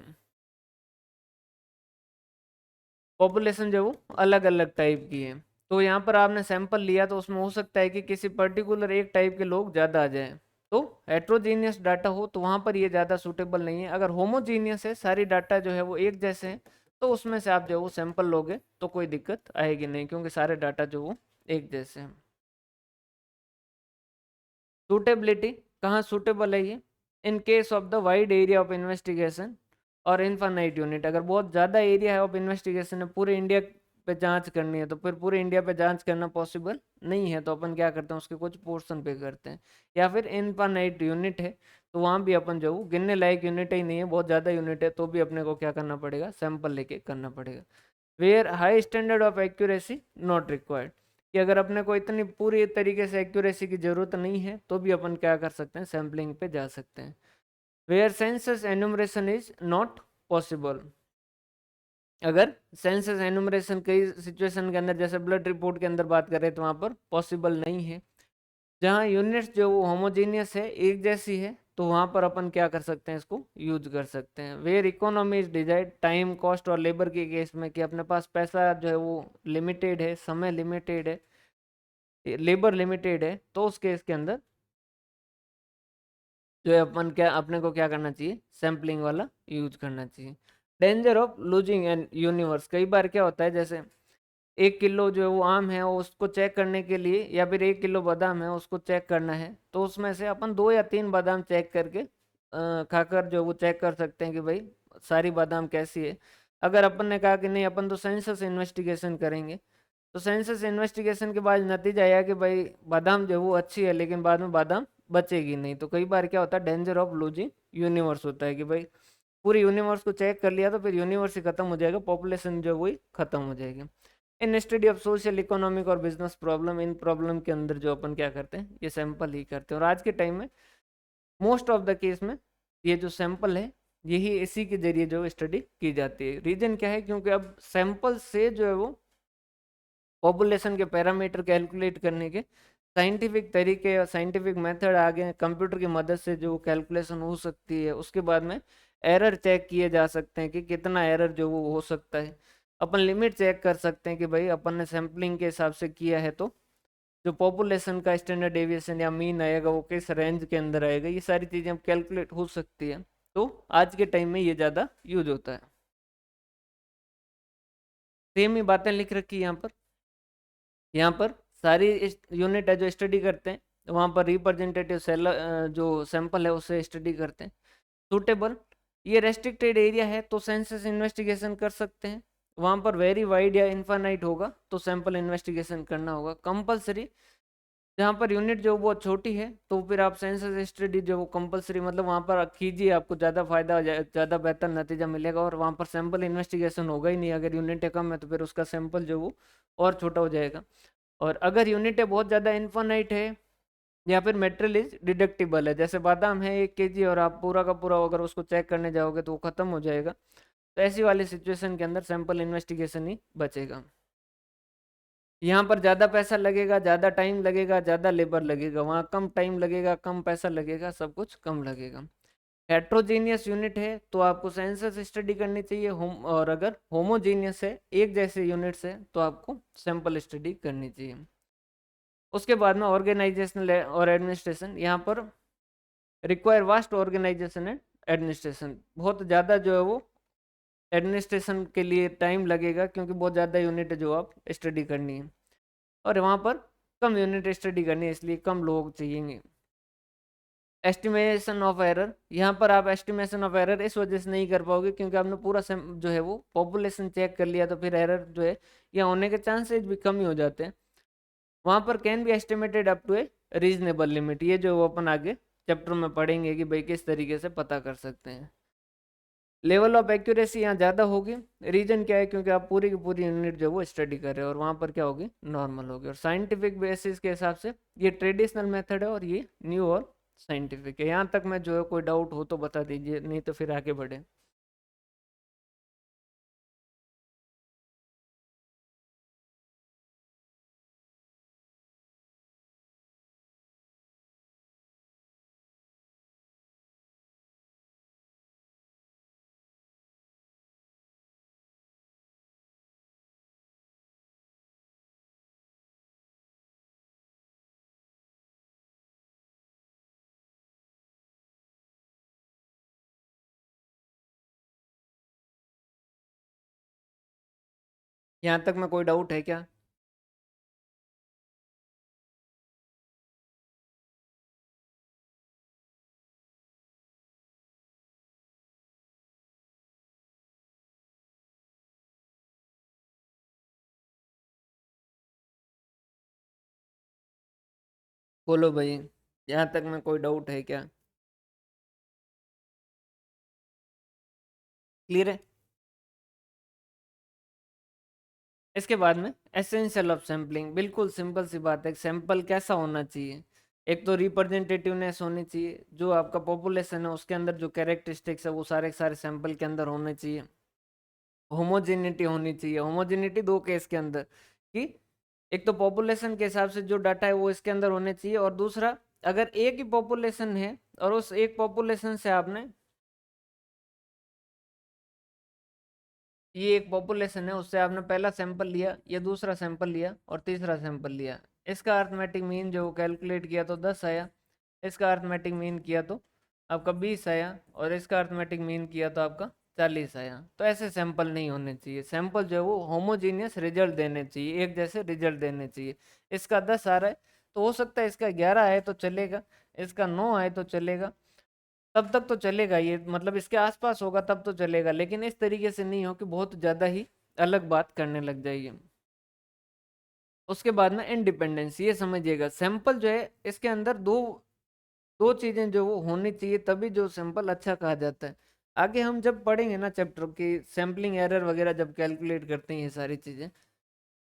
पॉपुलेशन जो वो अलग अलग टाइप की है। तो यहाँ पर आपने सैंपल लिया तो उसमें हो सकता है कि किसी पर्टिकुलर एक टाइप के लोग ज़्यादा आ जाएं। तो हेट्रोजीनियस डाटा हो तो वहाँ पर ये ज़्यादा सूटेबल नहीं है। अगर होमोजीनियस है, सारी डाटा जो है वो एक जैसे हैं, तो उसमें से आप जो वो सैंपल लोगे तो कोई दिक्कत आएगी नहीं, क्योंकि सारे डाटा जो वो एक जैसे हैं। सूटेबिलिटी, कहाँ सूटेबल है ये? In case of the wide area of investigation और इन्फानाइट यूनिट। अगर बहुत ज़्यादा एरिया है ऑफ इन्वेस्टिगेशन है, पूरे इंडिया पे जांच करनी है, तो फिर पूरे इंडिया पे जांच करना पॉसिबल नहीं है, तो अपन क्या करते हैं, उसके कुछ पोर्शन पे करते हैं। या फिर इन्फानाइट यूनिट है, तो वहाँ भी अपन जो गिनने लायक यूनिट ही नहीं है, बहुत ज़्यादा यूनिट है, तो भी अपने को क्या करना पड़ेगा, सैंपल लेके करना पड़ेगा। Where high standard of accuracy not required, कि अगर अपने को इतनी पूरी तरीके से एक्यूरेसी की जरूरत नहीं है, तो भी अपन क्या कर सकते हैं, सैम्पलिंग पे जा सकते हैं। Where census enumeration is not possible, अगर सेंसस एनुमरेशन कई सिचुएशन के अंदर, जैसे ब्लड रिपोर्ट के अंदर बात करें, तो वहां पर पॉसिबल नहीं है। जहाँ यूनिट्स जो वो होमोजीनियस है, एक जैसी है, तो वहां पर अपन क्या कर सकते हैं, इसको यूज कर सकते हैं। Where economy is desired time cost और लेबर के केस में, कि अपने पास पैसा जो है वो लिमिटेड है, समय लिमिटेड है, लेबर लिमिटेड है, तो उस केस के अंदर जो है अपन क्या, अपने को क्या करना चाहिए, सैम्पलिंग वाला यूज करना चाहिए। Danger of losing an universe, कई बार क्या होता है, जैसे 1 किलो जो है वो आम है, वो उसको चेक करने के लिए, या फिर 1 किलो बादाम है, उसको चेक करना है, तो उसमें से अपन 2 या 3 बादाम चेक करके खाकर जो वो चेक कर सकते हैं कि भाई सारी बादाम कैसी है। अगर अपन ने कहा कि नहीं, अपन तो सेंसस इन्वेस्टिगेशन करेंगे, तो सेंसस इन्वेस्टिगेशन के बाद नतीजा आया कि भाई बादाम जो है वो अच्छी है, लेकिन बाद में बादाम बचेगी नहीं, तो कई बार क्या होता है, डेंजर ऑफ लूजिंग यूनिवर्स होता है, कि भाई पूरी यूनिवर्स को चेक कर लिया तो फिर यूनिवर्स ही खत्म हो जाएगा, पॉपुलेशन जो है वही खत्म हो जाएगी। In study of social economic और बिजनेस प्रॉब्लम, इन प्रॉब्लम के अंदर जो अपन क्या करते हैं, ये सैंपल ही करते हैं। और आज के टाइम में मोस्ट ऑफ द केस में ये जो सैंपल है, यही इसी के जरिए जो स्टडी की जाती है। रीजन क्या है, क्योंकि अब सैंपल से जो है वो पॉपुलेशन के पैरामीटर कैलकुलेट करने के साइंटिफिक तरीके और साइंटिफिक मेथड आ गए, कंप्यूटर की मदद से जो कैलकुलेशन हो सकती है, उसके बाद में एरर चेक किए जा सकते हैं कि कितना एरर जो वो हो सकता है। अपन लिमिट चेक कर सकते हैं कि भाई अपन ने सैम्पलिंग के हिसाब से किया है, तो जो पॉपुलेशन का स्टैंडर्ड डेविएशन या मीन आएगा वो किस रेंज के अंदर आएगा, ये सारी चीज़ें अब कैलकुलेट हो सकती है, तो आज के टाइम में ये ज़्यादा यूज होता है। सेम ही बातें लिख रखी है यहाँ पर। यहाँ पर सारी यूनिट है जो स्टडी करते हैं, वहाँ पर रिप्रेजेंटेटिव सेल जो सैंपल है उससे स्टडी करते हैं। सूटेबल, ये रेस्ट्रिक्टेड एरिया है तो सेंसस इन्वेस्टिगेशन कर सकते हैं। वहाँ पर वेरी वाइड या इन्फानाइट होगा तो सैंपल इन्वेस्टिगेशन करना होगा। कंपलसरी, जहाँ पर यूनिट जो बहुत छोटी है तो फिर आप सेंसस स्टडी जो वो कंपलसरी, मतलब वहाँ पर कीजिए, आपको ज़्यादा फायदा, ज़्यादा बेहतर नतीजा मिलेगा, और वहाँ पर सैंपल इन्वेस्टिगेशन होगा ही नहीं। अगर यूनिट कम है तो फिर उसका सैंपल जो वो और छोटा हो जाएगा। और अगर यूनिट बहुत ज़्यादा इन्फानाइट है, या फिर मेटेरियल इज डिडक्टिबल है, जैसे बादाम है 1 kg और आप पूरा का पूरा अगर उसको चेक करने जाओगे तो वो खत्म हो जाएगा, तो ऐसी वाली सिचुएशन के अंदर सैंपल इन्वेस्टिगेशन ही बचेगा। यहाँ पर ज़्यादा पैसा लगेगा, ज़्यादा टाइम लगेगा, ज़्यादा लेबर लगेगा, वहाँ कम टाइम लगेगा, कम पैसा लगेगा, सब कुछ कम लगेगा। हेट्रोजीनियस यूनिट है तो आपको सेंसस स्टडी करनी चाहिए, होम, और अगर होमोजीनियस है, एक जैसे यूनिट्स है, तो आपको सैंपल स्टडी करनी चाहिए। उसके बाद में ऑर्गेनाइजेशनल और एडमिनिस्ट्रेशन, यहाँ पर require vast organisation and administration, बहुत ज़्यादा जो है वो एडमिनिस्ट्रेशन के लिए टाइम लगेगा, क्योंकि बहुत ज़्यादा यूनिट जो आप स्टडी करनी है, और वहाँ पर कम यूनिट स्टडी करनी है, इसलिए कम लोग चाहिए। एस्टिमेशन ऑफ एरर, यहाँ पर आप एस्टिमेशन ऑफ एरर इस वजह से नहीं कर पाओगे क्योंकि आपने पूरा जो है वो पॉपुलेशन चेक कर लिया, तो फिर एरर जो है या होने के चांसेस भी कम ही हो जाते हैं। वहाँ पर can be estimated up to a reasonable limit, ये जो वो अपन आगे चैप्टर में पढ़ेंगे कि भाई किस तरीके से पता कर सकते हैं। लेवल ऑफ एक्यूरेसी यहाँ ज़्यादा होगी। रीजन क्या है, क्योंकि आप पूरी की पूरी यूनिट जो है वो स्टडी कर रहे हो, और वहाँ पर क्या होगी, नॉर्मल होगी। और साइंटिफिक बेसिस के हिसाब से ये ट्रेडिशनल मेथड है, और ये न्यू और साइंटिफिक है। यहाँ तक मैं जो है कोई डाउट हो तो बता दीजिए, नहीं तो फिर आगे बढ़े। यहाँ तक में कोई डाउट है क्या? बोलो भाई, यहाँ तक में कोई डाउट है क्या? क्लियर है? इसके बाद में एसेंशियल ऑफ सैम्पलिंग, बिल्कुल सिंपल सी बात है। सैंपल कैसा होना चाहिए? एक तो रिप्रेजेंटेटिवनेस होनी चाहिए, जो आपका पॉपुलेशन है उसके अंदर जो कैरेक्टरिस्टिक्स है वो सारे के सारे सैंपल के अंदर होने चाहिए। होमोजेनिटी होनी चाहिए। होमोजेनिटी दो केस के अंदर, कि एक तो पॉपुलेशन के हिसाब से जो डाटा है वो इसके अंदर होने चाहिए, और दूसरा अगर एक ही पॉपुलेशन है और उस एक पॉपुलेशन से आपने, ये एक पॉपुलेशन है उससे आपने पहला सैंपल लिया, ये दूसरा सैंपल लिया और तीसरा सैंपल लिया, इसका अर्थमेटिक मीन जो कैलकुलेट किया तो 10 आया, इसका अर्थमेटिक मीन किया तो आपका 20 आया, और इसका अर्थमेटिक मीन किया तो आपका 40 आया। तो ऐसे सैंपल नहीं होने चाहिए। सैंपल जो है वो होमोजीनियस रिजल्ट देने चाहिए, एक जैसे रिजल्ट देने चाहिए। इसका 10 आ रहा है तो हो सकता है इसका 11 आए तो चलेगा, इसका 9 आए तो चलेगा, तब तक तो चलेगा, ये मतलब इसके आसपास होगा तब तो चलेगा, लेकिन इस तरीके से नहीं हो कि बहुत ज्यादा ही अलग बात करने लग जाइए। उसके बाद में इंडिपेंडेंस, ये समझिएगा सैंपल जो है इसके अंदर दो दो चीजें जो वो होनी चाहिए, तभी जो सैंपल अच्छा कहा जाता है। आगे हम जब पढ़ेंगे ना चैप्टर की सैम्पलिंग एरर वगैरह जब कैलकुलेट करते हैं ये सारी चीजें,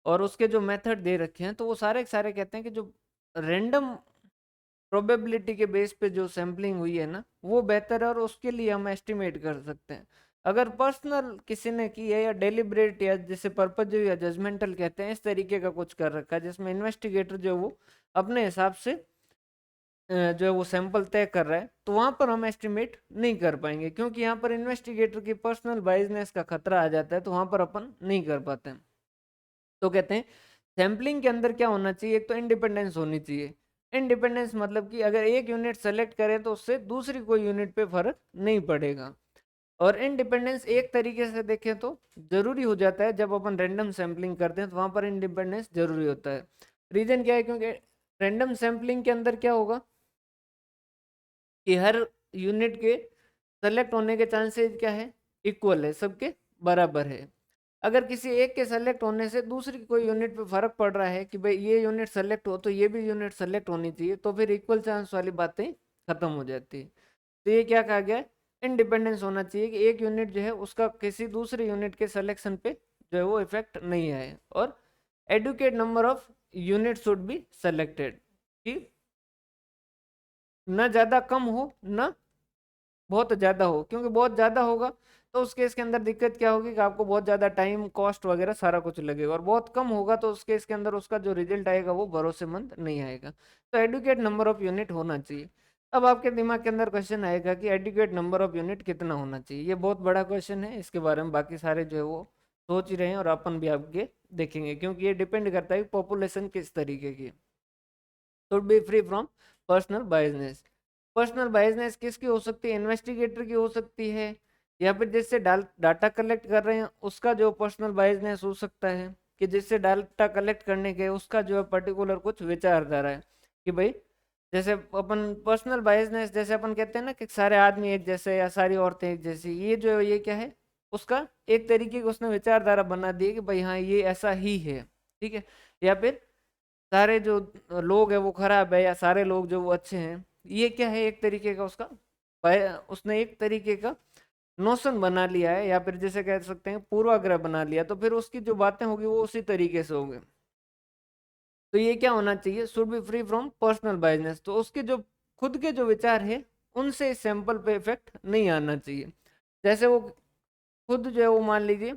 और उसके जो मेथड दे रखे हैं तो वो सारे के सारे कहते हैं कि जो रेंडम प्रोबेबिलिटी के बेस पे जो सैम्पलिंग हुई है ना वो बेहतर है, और उसके लिए हम एस्टिमेट कर सकते हैं। अगर पर्सनल किसी ने की है या डेलिब्रेट या जिसे पर्पजिव या जजमेंटल कहते हैं, इस तरीके का कुछ कर रखा है जिसमें इन्वेस्टिगेटर जो है वो अपने हिसाब से जो है वो सैंपल तय कर रहा है, तो वहां पर हम एस्टिमेट नहीं कर पाएंगे, क्योंकि यहाँ पर इन्वेस्टिगेटर की पर्सनल बाइजनेस का खतरा आ जाता है, तो वहां पर अपन नहीं कर पाते हैं। तो कहते हैं सैम्पलिंग के अंदर क्या होना चाहिए, एक तो इंडिपेंडेंस होनी चाहिए। इंडिपेंडेंस मतलब कि अगर एक यूनिट सेलेक्ट करें तो उससे दूसरी कोई यूनिट पे फर्क नहीं पड़ेगा। और इंडिपेंडेंस एक तरीके से देखें तो जरूरी हो जाता है जब अपन रैंडम सैम्पलिंग करते हैं, तो वहां पर इंडिपेंडेंस जरूरी होता है। रीजन क्या है, क्योंकि रैंडम सैम्पलिंग के अंदर क्या होगा कि हर यूनिट के सेलेक्ट होने के चांसेस क्या है, इक्वल है, सबके बराबर है। अगर किसी एक के सेलेक्ट होने से दूसरी कोई यूनिट पे फर्क पड़ रहा है कि भाई ये यूनिट सेलेक्ट हो तो ये भी यूनिट सेलेक्ट होनी चाहिए, तो फिर इक्वल चांस वाली बातें खत्म हो जाती है। तो ये क्या कहा गया है, इंडिपेंडेंस होना चाहिए कि एक यूनिट जो है उसका किसी दूसरे यूनिट के सिलेक्शन पे जो है वो इफेक्ट नहीं आए, और adequate number of unit should be selected, कि न ज्यादा कम हो न बहुत ज्यादा हो, क्योंकि बहुत ज्यादा होगा तो उस केस के अंदर दिक्कत क्या होगी कि आपको बहुत ज्यादा टाइम कॉस्ट वगैरह सारा कुछ लगेगा, और बहुत कम होगा तो उस केस के अंदर उसका जो रिजल्ट आएगा वो भरोसेमंद नहीं आएगा। तो एडुकेट नंबर ऑफ यूनिट होना चाहिए। अब आपके दिमाग के अंदर क्वेश्चन आएगा कि एडुकेट नंबर ऑफ यूनिट कितना होना चाहिए, ये बहुत बड़ा क्वेश्चन है, इसके बारे में बाकी सारे जो है वो सोच ही रहे हैं, और अपन भी आगे देखेंगे, क्योंकि ये डिपेंड करता है पॉपुलेशन किस तरीके की। Should be free from personal biasness. Personal biasness किसकी हो सकती है, इन्वेस्टिगेटर की हो सकती है, या फिर जिससे डाटा कलेक्ट कर रहे हैं उसका जो पर्सनल बायसनेस हो सकता है, कि जिससे डाटा कलेक्ट करने के उसका जो है पर्टिकुलर कुछ विचारधारा है, कि भाई जैसे अपन पर्सनल बायसनेस जैसे अपन कहते हैं ना कि सारे आदमी एक जैसे या सारी औरतें एक जैसी, ये जो है ये क्या है, उसका एक तरीके की उसने विचारधारा बना दी है कि भाई हाँ ये ऐसा ही है, ठीक है। या फिर सारे जो लोग हैं वो खराब है या सारे लोग जो वो अच्छे हैं, ये क्या है, एक तरीके का उसका उसने एक तरीके का नोशन बना लिया है, या फिर जैसे कह सकते हैं पूर्वाग्रह बना लिया, तो फिर उसकी जो बातें होगी वो उसी तरीके से होंगी। तो ये क्या होना चाहिए, should be free from personal biasness, तो उसके जो खुद के जो विचार है उनसे इस सैंपल पे इफेक्ट नहीं आना चाहिए। जैसे वो खुद जो है वो मान लीजिए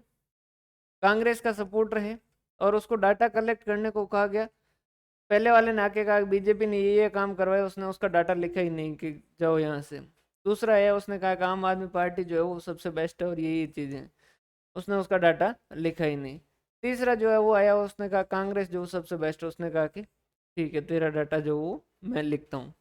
कांग्रेस का सपोर्टर है, और उसको डाटा कलेक्ट करने को कहा गया, पहले वाले ने आके कहा बीजेपी ने ये काम करवाया, उसने उसका डाटा लिखा ही नहीं कि जाओ यहाँ से। दूसरा है उसने कहा कि आम आदमी पार्टी जो है वो सबसे बेस्ट है और ये चीजें, उसने उसका डाटा लिखा ही नहीं। तीसरा जो है वो आया, उसने कहा कांग्रेस जो सबसे बेस्ट है, उसने कहा कि ठीक है तेरा डाटा जो वो मैं लिखता हूँ।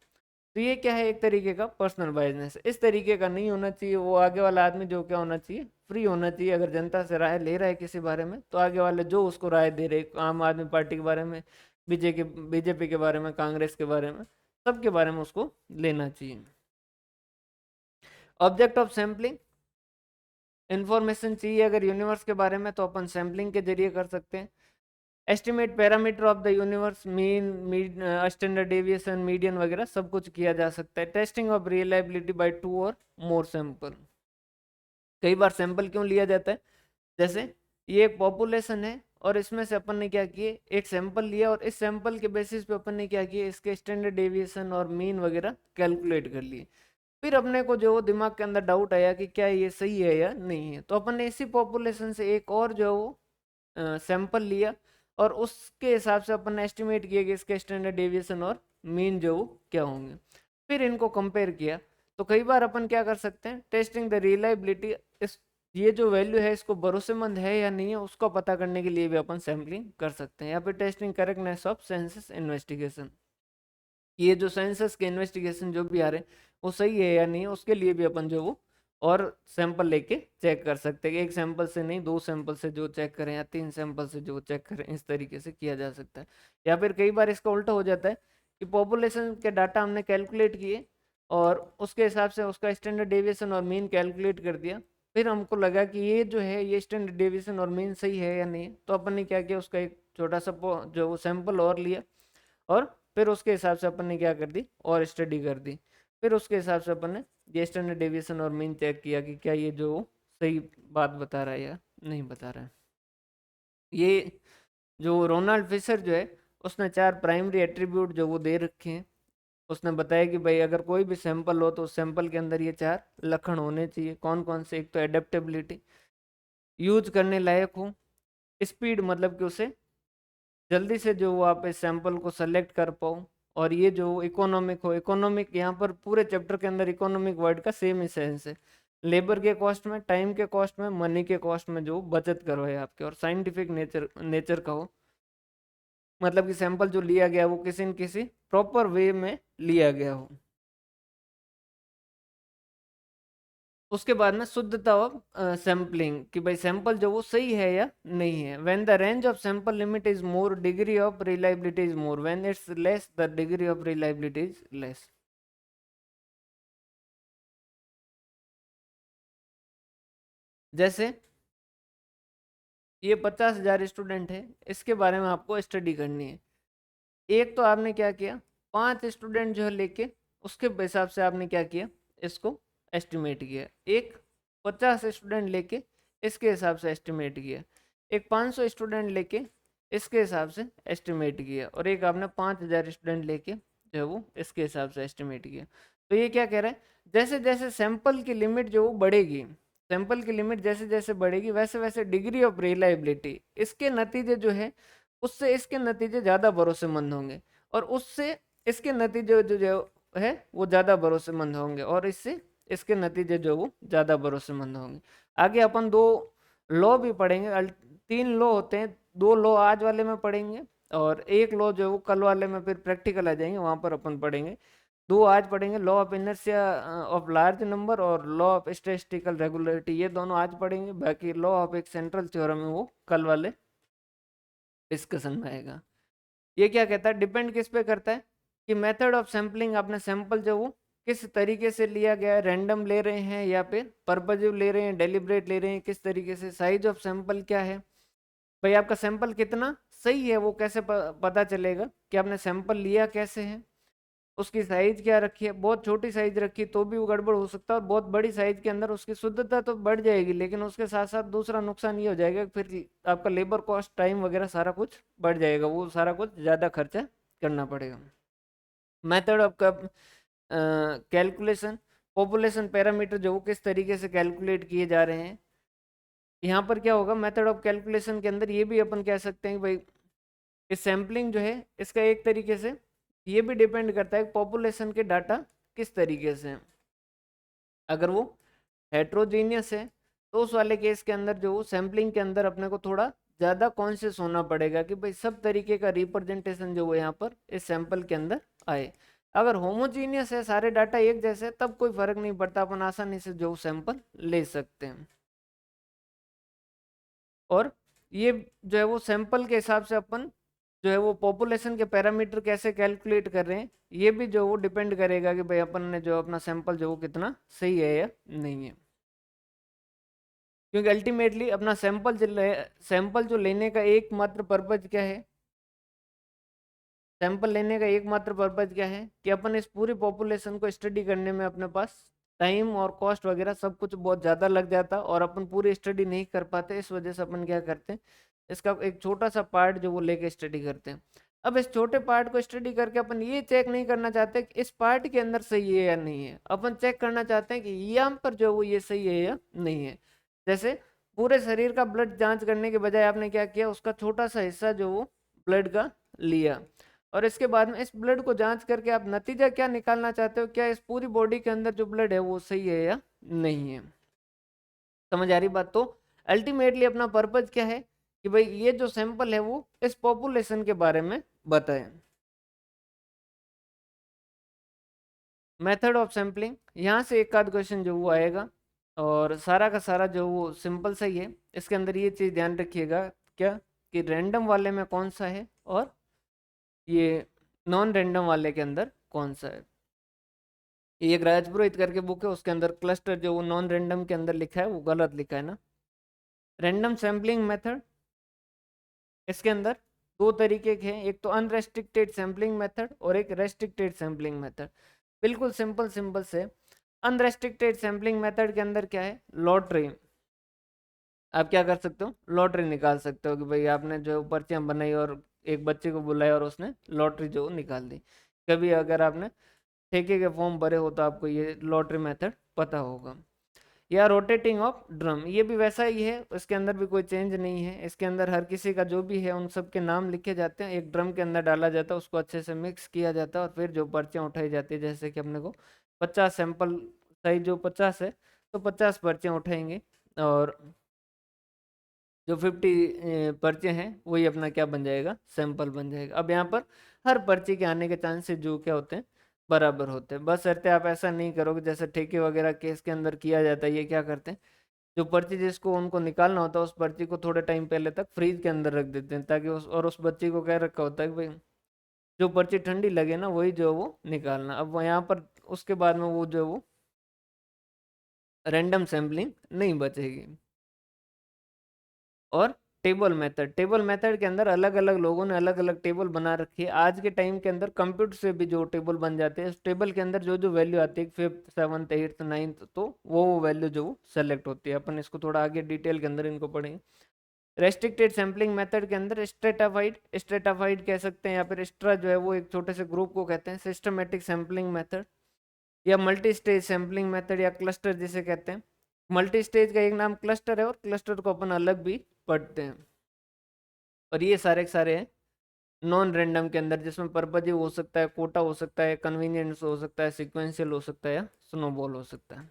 तो ये क्या है, एक तरीके का पर्सनल बायसनेस, इस तरीके का नहीं होना चाहिए। वो आगे वाला आदमी जो क्या होना चाहिए, फ्री होना चाहिए। अगर जनता से राय ले रहा है किसी बारे में तो आगे वाले जो उसको राय दे रहे, आम आदमी पार्टी के बारे में, बीजेपी के बारे में, कांग्रेस के बारे में, सबके बारे में उसको लेना चाहिए। ऑब्जेक्ट ऑफ सैम्पलिंग, इंफॉर्मेशन चाहिए अगर यूनिवर्स के बारे में तो अपन सैम्पलिंग के जरिए कर सकते हैं। Estimate parameter of the universe, mean standard deviation, median वगैरह सब कुछ किया जा सकता है। टेस्टिंग ऑफ रिलायबिलिटी बाय 2 और मोर सैंपल। कई बार सैंपल क्यों लिया जाता है, जैसे ये एक पॉपुलेशन है और इसमें से अपन ने क्या किए, एक सैंपल लिया और इस सैंपल के बेसिस पे अपन ने क्या किया, इसके स्टैंडर्ड डेविएशन और मीन वगैरह कैलकुलेट कर लिए। फिर अपने को जो दिमाग के अंदर डाउट आया कि क्या ये सही है या नहीं है, तो अपन ने इसी पॉपुलेशन से एक और जो वो सैंपल लिया और उसके हिसाब से अपन ने एस्टिमेट किया कि इसके स्टैंडर्ड डेविएशन और मीन जो वो क्या होंगे। फिर इनको कंपेयर किया। तो कई बार अपन क्या कर सकते हैं, टेस्टिंग द रिलायबिलिटी, इस ये जो वैल्यू है इसको भरोसेमंद है या नहीं है उसको पता करने के लिए भी अपन सैम्पलिंग कर सकते हैं। या फिर testing correctness of census investigation, ये जो सेंसस के इन्वेस्टिगेशन जो भी आ रहे हैं वो सही है या नहीं है उसके लिए भी अपन जो वो और सैंपल लेके चेक कर सकते हैं। एक सैंपल से नहीं, 2 सैंपल से जो चेक करें या 3 सैंपल से जो चेक करें, इस तरीके से किया जा सकता है। या फिर कई बार इसका उल्टा हो जाता है कि पॉपुलेशन के डाटा हमने कैलकुलेट किए और उसके हिसाब से उसका स्टैंडर्ड डेविएशन और मीन कैलकुलेट कर दिया। फिर हमको लगा कि ये जो है ये स्टैंडर्ड डेविएशन और मीन सही है या नहीं, तो अपन ने क्या किया, उसका एक छोटा सा जो वो सैंपल और लिया और फिर उसके हिसाब से अपन ने क्या कर दी, और स्टडी कर दी। फिर उसके हिसाब से अपन ने ये स्टैंडर्ड डेविएशन और मीन चेक किया कि क्या ये जो सही बात बता रहा है या नहीं बता रहा है। ये जो रोनाल्ड फिशर जो है उसने 4 प्राइमरी एट्रीब्यूट जो वो दे रखे हैं। उसने बताया कि भाई अगर कोई भी सैंपल हो तो उस सैंपल के अंदर ये 4 लक्षण होने चाहिए। कौन कौन से, एक तो एडेप्टेबिलिटी, यूज करने लायक हो, स्पीड मतलब कि उसे जल्दी से जो वो आप इस सैंपल को सेलेक्ट कर पाओ, और ये जो इकोनॉमिक हो। इकोनॉमिक यहाँ पर पूरे चैप्टर के अंदर इकोनॉमिक वर्ड का सेम ही सेंस है, लेबर के कॉस्ट में, टाइम के कॉस्ट में, मनी के कॉस्ट में जो बचत करवाए आपके। और साइंटिफिक नेचर नेचर का हो, मतलब कि सैंपल जो लिया गया वो किसी न किसी प्रॉपर वे में लिया गया हो। उसके बाद में शुद्धता ऑफ सैम्पलिंग, कि भाई सैंपल जो वो सही है या नहीं है। When the range of sample limit is more, degree of reliability is more, when it's less, the degree of reliability is less. जैसे ये 50,000 स्टूडेंट है, इसके बारे में आपको स्टडी करनी है। एक तो आपने क्या किया, 5 स्टूडेंट जो है लेके उसके हिसाब से आपने क्या किया, इसको एस्टिमेट किया। एक 50 स्टूडेंट लेके इसके हिसाब से एस्टिमेट किया। एक 500 स्टूडेंट लेके इसके हिसाब से एस्टिमेट किया। और एक आपने 5,000 स्टूडेंट लेके जो है वो इसके हिसाब से एस्टिमेट किया। तो ये क्या कह रहा है, जैसे जैसे सैंपल की लिमिट जो वो बढ़ेगी, सैंपल की लिमिट जैसे जैसे बढ़ेगी वैसे वैसे डिग्री ऑफ रिलायबिलिटी, इसके नतीजे जो है उससे इसके नतीजे ज़्यादा भरोसेमंद होंगे, और उससे इसके नतीजे जो है वो ज़्यादा भरोसेमंद होंगे, और इससे इसके नतीजे जो वो ज़्यादा भरोसेमंद होंगे। आगे अपन 2 लॉ भी पढ़ेंगे। 3 लॉ होते हैं, 2 लॉ आज वाले में पढ़ेंगे और एक लॉ जो है वो कल वाले में फिर प्रैक्टिकल आ जाएंगे, वहाँ पर अपन पढ़ेंगे। 2 आज पढ़ेंगे, law of inertia of large number और लॉ ऑफ स्टैटिस्टिकल रेगुलरिटी, ये दोनों आज पढ़ेंगे। बाकी लॉ ऑफ एक सेंट्रल थ्योरम है वो कल वाले डिस्कशन में आएगा। ये क्या कहता है, डिपेंड किस पे करता है कि मेथड ऑफ सैम्पलिंग, आपने सैंपल जो वो किस तरीके से लिया गया है, रैंडम ले रहे हैं या फिर पर्पजिव ले रहे हैं, डेलिब्रेट ले रहे हैं, किस तरीके से, साइज ऑफ सैंपल क्या है, भाई आपका सैंपल कितना सही है वो कैसे पता चलेगा कि आपने सैंपल लिया कैसे है, उसकी साइज क्या रखी है। बहुत छोटी साइज रखी तो भी वो गड़बड़ हो सकता है, और बहुत बड़ी साइज के अंदर उसकी शुद्धता तो बढ़ जाएगी, लेकिन उसके साथ साथ दूसरा नुकसान ये हो जाएगा कि फिर आपका लेबर कॉस्ट, टाइम वगैरह सारा कुछ बढ़ जाएगा, वो सारा कुछ ज़्यादा खर्चा करना पड़ेगा। Method of calculation, population parameter जो वो किस तरीके से कैलकुलेट किए जा रहे हैं। यहाँ पर क्या होगा, मेथड ऑफ कैलकुलेशन के अंदर ये भी अपन कह सकते हैं कि भाई इस सैम्पलिंग जो है इसका एक तरीके से ये भी डिपेंड करता है पॉपुलेशन के डाटा किस तरीके से हैं। अगर वो हेट्रोजीनियस है तो उस वाले केस के अंदर जो सैम्पलिंग के अंदर अपने को थोड़ा ज़्यादा कॉन्शियस होना पड़ेगा कि भाई सब तरीके का रिप्रेजेंटेशन जो वो यहाँ पर इस सैंपल के अंदर आए। अगर होमोजीनियस है, सारे डाटा एक जैसे, तब कोई फर्क नहीं पड़ता, अपन आसानी से जो सैंपल ले सकते हैं। और ये जो है वो सैंपल के हिसाब से अपन जो है वो पॉपुलेशन के पैरामीटर कैसे कैलकुलेट कर रहे हैं, ये भी जो वो डिपेंड करेगा कि भाई अपन ने जो अपना सैंपल जो वो कितना सही है या नहीं है। क्योंकि अल्टीमेटली अपना सैंपल जो लेने का एकमात्र पर्पज क्या है, सैंपल लेने का एकमात्र पर्पज क्या है कि अपन इस पूरी पॉपुलेशन को स्टडी करने में अपने पास टाइम और कॉस्ट वगैरह सब कुछ बहुत ज़्यादा लग जाता और अपन पूरी स्टडी नहीं कर पाते। इस वजह से अपन क्या करते हैं, इसका एक छोटा सा पार्ट जो वो लेके स्टडी करते हैं। अब इस छोटे पार्ट को स्टडी करके अपन ये चेक नहीं करना चाहते कि इस पार्ट के अंदर सही है या नहीं है, अपन चेक करना चाहते हैं कि यहाँ पर जो वो ये सही है या नहीं है। जैसे पूरे शरीर का ब्लड जांच करने के बजाय आपने क्या किया, उसका छोटा सा हिस्सा जो वो ब्लड का लिया और इसके बाद में इस ब्लड को जांच करके आप नतीजा क्या निकालना चाहते हो, क्या इस पूरी बॉडी के अंदर जो ब्लड है वो सही है या नहीं है। समझ आ रही बात। तो अल्टीमेटली अपना पर्पज क्या है कि भाई ये जो सैंपल है वो इस पॉपुलेशन के बारे में बताए। मेथड ऑफ सैम्पलिंग, यहाँ से एक आध क्वेश्चन जो वो आएगा और सारा का सारा जो वो सिंपल सही है। इसके अंदर ये चीज ध्यान रखिएगा क्या कि रैंडम वाले में कौन सा है और ये नॉन रैंडम वाले के अंदर कौन सा है। ये एक राजपुरोहित करके बुक है, उसके अंदर क्लस्टर जो वो नॉन रैंडम के अंदर लिखा है वो गलत लिखा है ना। रैंडम सैम्पलिंग मेथड, इसके अंदर दो तरीके के हैं, एक तो अनरेस्ट्रिक्टेड सैम्पलिंग मेथड और एक रेस्ट्रिक्टेड सैम्पलिंग मेथड। बिल्कुल सिंपल सिंपल से अनरेस्ट्रिक्टेड सैम्पलिंग मेथड के अंदर क्या है, लॉटरी। आप क्या कर सकते हो, लॉटरी निकाल सकते हो कि भाई आपने जो पर्चियां बनाई और एक बच्चे को बुलाया और उसने लॉटरी जो निकाल दी। कभी अगर आपने ठेके के फॉर्म भरे हो तो आपको ये लॉटरी मेथड पता होगा। या रोटेटिंग ऑफ ड्रम, ये भी वैसा ही है, इसके अंदर भी कोई चेंज नहीं है। इसके अंदर हर किसी का जो भी है उन सब के नाम लिखे जाते हैं, एक ड्रम के अंदर डाला जाता है, उसको अच्छे से मिक्स किया जाता है और फिर जो पर्चियाँ उठाई जाती है, जैसे कि अपने को 50 सैंपल साइज जो 50 है तो 50 पर्चियाँ उठाएंगे और जो 50 पर्चे हैं वही अपना क्या बन जाएगा, सैंपल बन जाएगा। अब यहाँ पर हर पर्ची के आने के चांसेस जो क्या होते हैं, बराबर होते हैं। बस शर्ते आप ऐसा नहीं करोगे जैसे ठेके वगैरह केस के अंदर किया जाता है। ये क्या करते हैं, जो पर्ची जिसको उनको निकालना होता है उस पर्ची को थोड़े टाइम पहले तक फ्रीज के अंदर रख देते हैं ताकि उस बच्ची को क्या रखा होता है कि भाई जो पर्ची ठंडी लगे ना वही जो वो निकालना। अब यहाँ पर उसके बाद में वो जो वो रैंडम सैम्पलिंग नहीं बचेगी। और टेबल मेथड के अंदर अलग अलग लोगों ने अलग अलग टेबल बना रखी है। आज के टाइम के अंदर कंप्यूटर से भी जो टेबल बन जाते हैं, उस टेबल के अंदर जो जो वैल्यू आती है, फिफ्थ सेवन्थ एट्थ नाइन्थ, तो वो वैल्यू जो सेलेक्ट होती है। अपन इसको थोड़ा आगे डिटेल के अंदर इनको पढ़ेंगे। रेस्ट्रिक्टेड सैम्पलिंग मेथड के अंदर स्ट्रेटाफाइड कह सकते हैं या फिर स्ट्रा जो है वो एक छोटे से ग्रुप को कहते हैं। सिस्टमेटिक सैम्पलिंग मेथड या मल्टी स्टेज सैम्पलिंग मेथड या क्लस्टर जिसे कहते हैं। मल्टी स्टेज का एक नाम क्लस्टर है और क्लस्टर को अपन अलग भी पढ़ते हैं। और ये सारे के सारे हैं नॉन रैंडम के अंदर, जिसमें परपजिव हो सकता है, कोटा हो सकता है, कन्वीनियंस हो सकता है, सिक्वेंशियल हो सकता है या स्नोबॉल हो सकता है।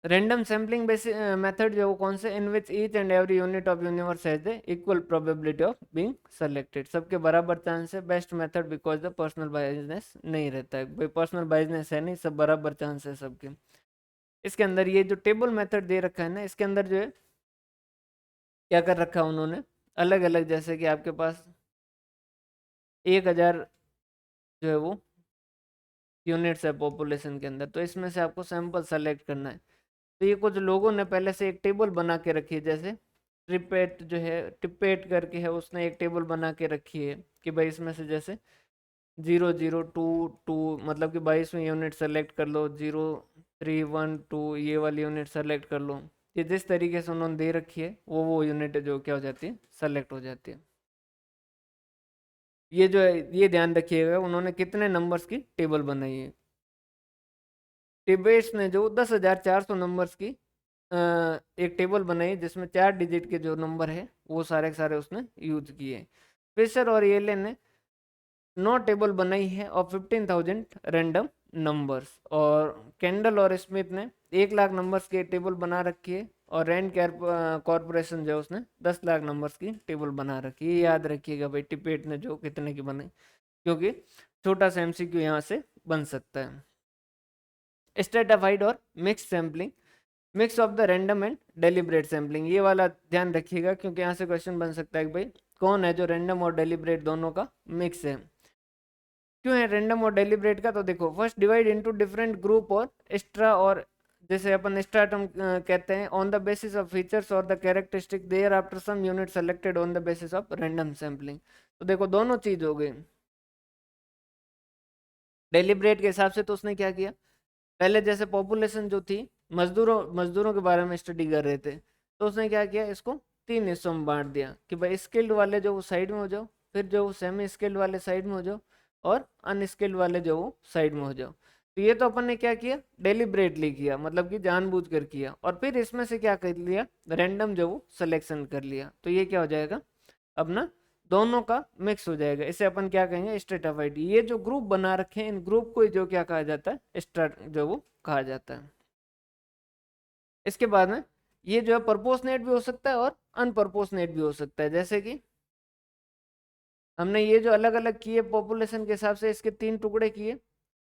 रैंडम सैम्पलिंग बेसिस मेथड जो वो कौन से, in which each and every unit of universe has the equal probability of being selected. सबके बराबर चांस है। Best method because the personal biasness नहीं रहता है, भाई पर्सनल बायसनेस है नहीं, सब बराबर चांस है सबके। इसके अंदर ये जो टेबल मेथड दे रखा है ना, इसके अंदर जो है क्या कर रखा है उन्होंने, अलग अलग, जैसे कि आपके पास 1000 जो है वो यूनिट्स है पॉपुलेशन के अंदर, तो इसमें से आपको सैंपल सेलेक्ट करना है। तो ये कुछ लोगों ने पहले से एक टेबल बना के रखी है, जैसे ट्रिपेट जो है, टिपेट करके है, उसने एक टेबल बना के रखी है कि भाई इसमें से जैसे 0022 मतलब कि 22वीं यूनिट सेलेक्ट कर लो, 0312 ये वाली यूनिट सेलेक्ट कर लो। ये जिस तरीके से उन्होंने दे रखी है वो यूनिट जो क्या हो जाती है, सेलेक्ट हो जाती है। ये जो है ये ध्यान रखिएगा उन्होंने कितने नंबर्स की टेबल बनाई है। टिबेट्स ने जो 10,400 नंबर्स की एक टेबल बनाई जिसमें 4 डिजिट के जो नंबर है वो सारे के सारे उसने यूज किए। फिशर और येले ने 9 टेबल बनाई है और 15,000 रैंडम नंबर्स। और कैंडल और स्मिथ ने 1 लाख नंबर्स की टेबल बना रखी है। और रैंड कॉरपोरेशन जो उसने 10 लाख नंबर्स की टेबल बना रखी है। ये याद रखिएगा भाई टिपेट ने जो कितने की बनाई, क्योंकि छोटा सा एमसीक्यू यहाँ से बन सकता है। स्ट्रेटाफाइड और mix sampling, mix of the random and deliberate sampling, ये वाला ध्यान रखिएगा क्योंकि यहाँ से क्वेश्चन बन सकता है कि भाई कौन है जो रैंडम और डेलिब्रेट दोनों का मिक्स है। क्यों है रैंडम और डेलिब्रेट का, तो देखो first divide into different group और एक्स्ट्रा और जैसे अपन स्ट्रैटम कहते हैं, on the basis of features और the characteristic thereafter some unit selected on the basis of random sampling. तो देखो दोनों चीज हो गई। डेलिब्रेट के हिसाब से तो उसने क्या किया, पहले जैसे पॉपुलेशन जो थी, मजदूरों मजदूरों के बारे में स्टडी कर रहे थे, तो उसने क्या किया, इसको तीन हिस्सों में बांट दिया कि भाई स्किल्ड वाले जो वो साइड में हो जाओ, फिर जो सेमी स्किल्ड वाले साइड में हो जाओ, और अनस्किल्ड वाले जो वो साइड में हो जाओ। तो ये तो अपन ने क्या किया, डेलिब्रेटली किया, मतलब कि जानबूझ कर किया, और फिर इसमें से क्या कर लिया, रैंडम जो वो सिलेक्शन कर लिया। तो ये क्या हो जाएगा अपना, दोनों का मिक्स हो जाएगा। इसे अपन क्या कहेंगे, स्ट्रेटाफाइड। ये जो ग्रुप बना रखे हैं, इन ग्रुप को ही जो क्या कहा जाता है, स्ट्रेट जो वो कहा जाता है। इसके बाद में ये जो है प्रपोर्शनेट भी हो सकता है और अनप्रपोर्शनेट भी हो सकता है। जैसे कि हमने ये जो अलग अलग किए पॉपुलेशन के हिसाब से, इसके तीन टुकड़े किए,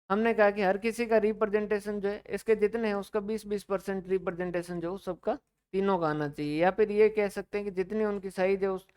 हमने कहा कि हर किसी का रिप्रेजेंटेशन जो है, इसके जितने हैं उसका 20-20% रिप्रेजेंटेशन जो सबका तीनों का आना चाहिए। या फिर ये कह सकते हैं कि जितनी उनकी साइज है, उस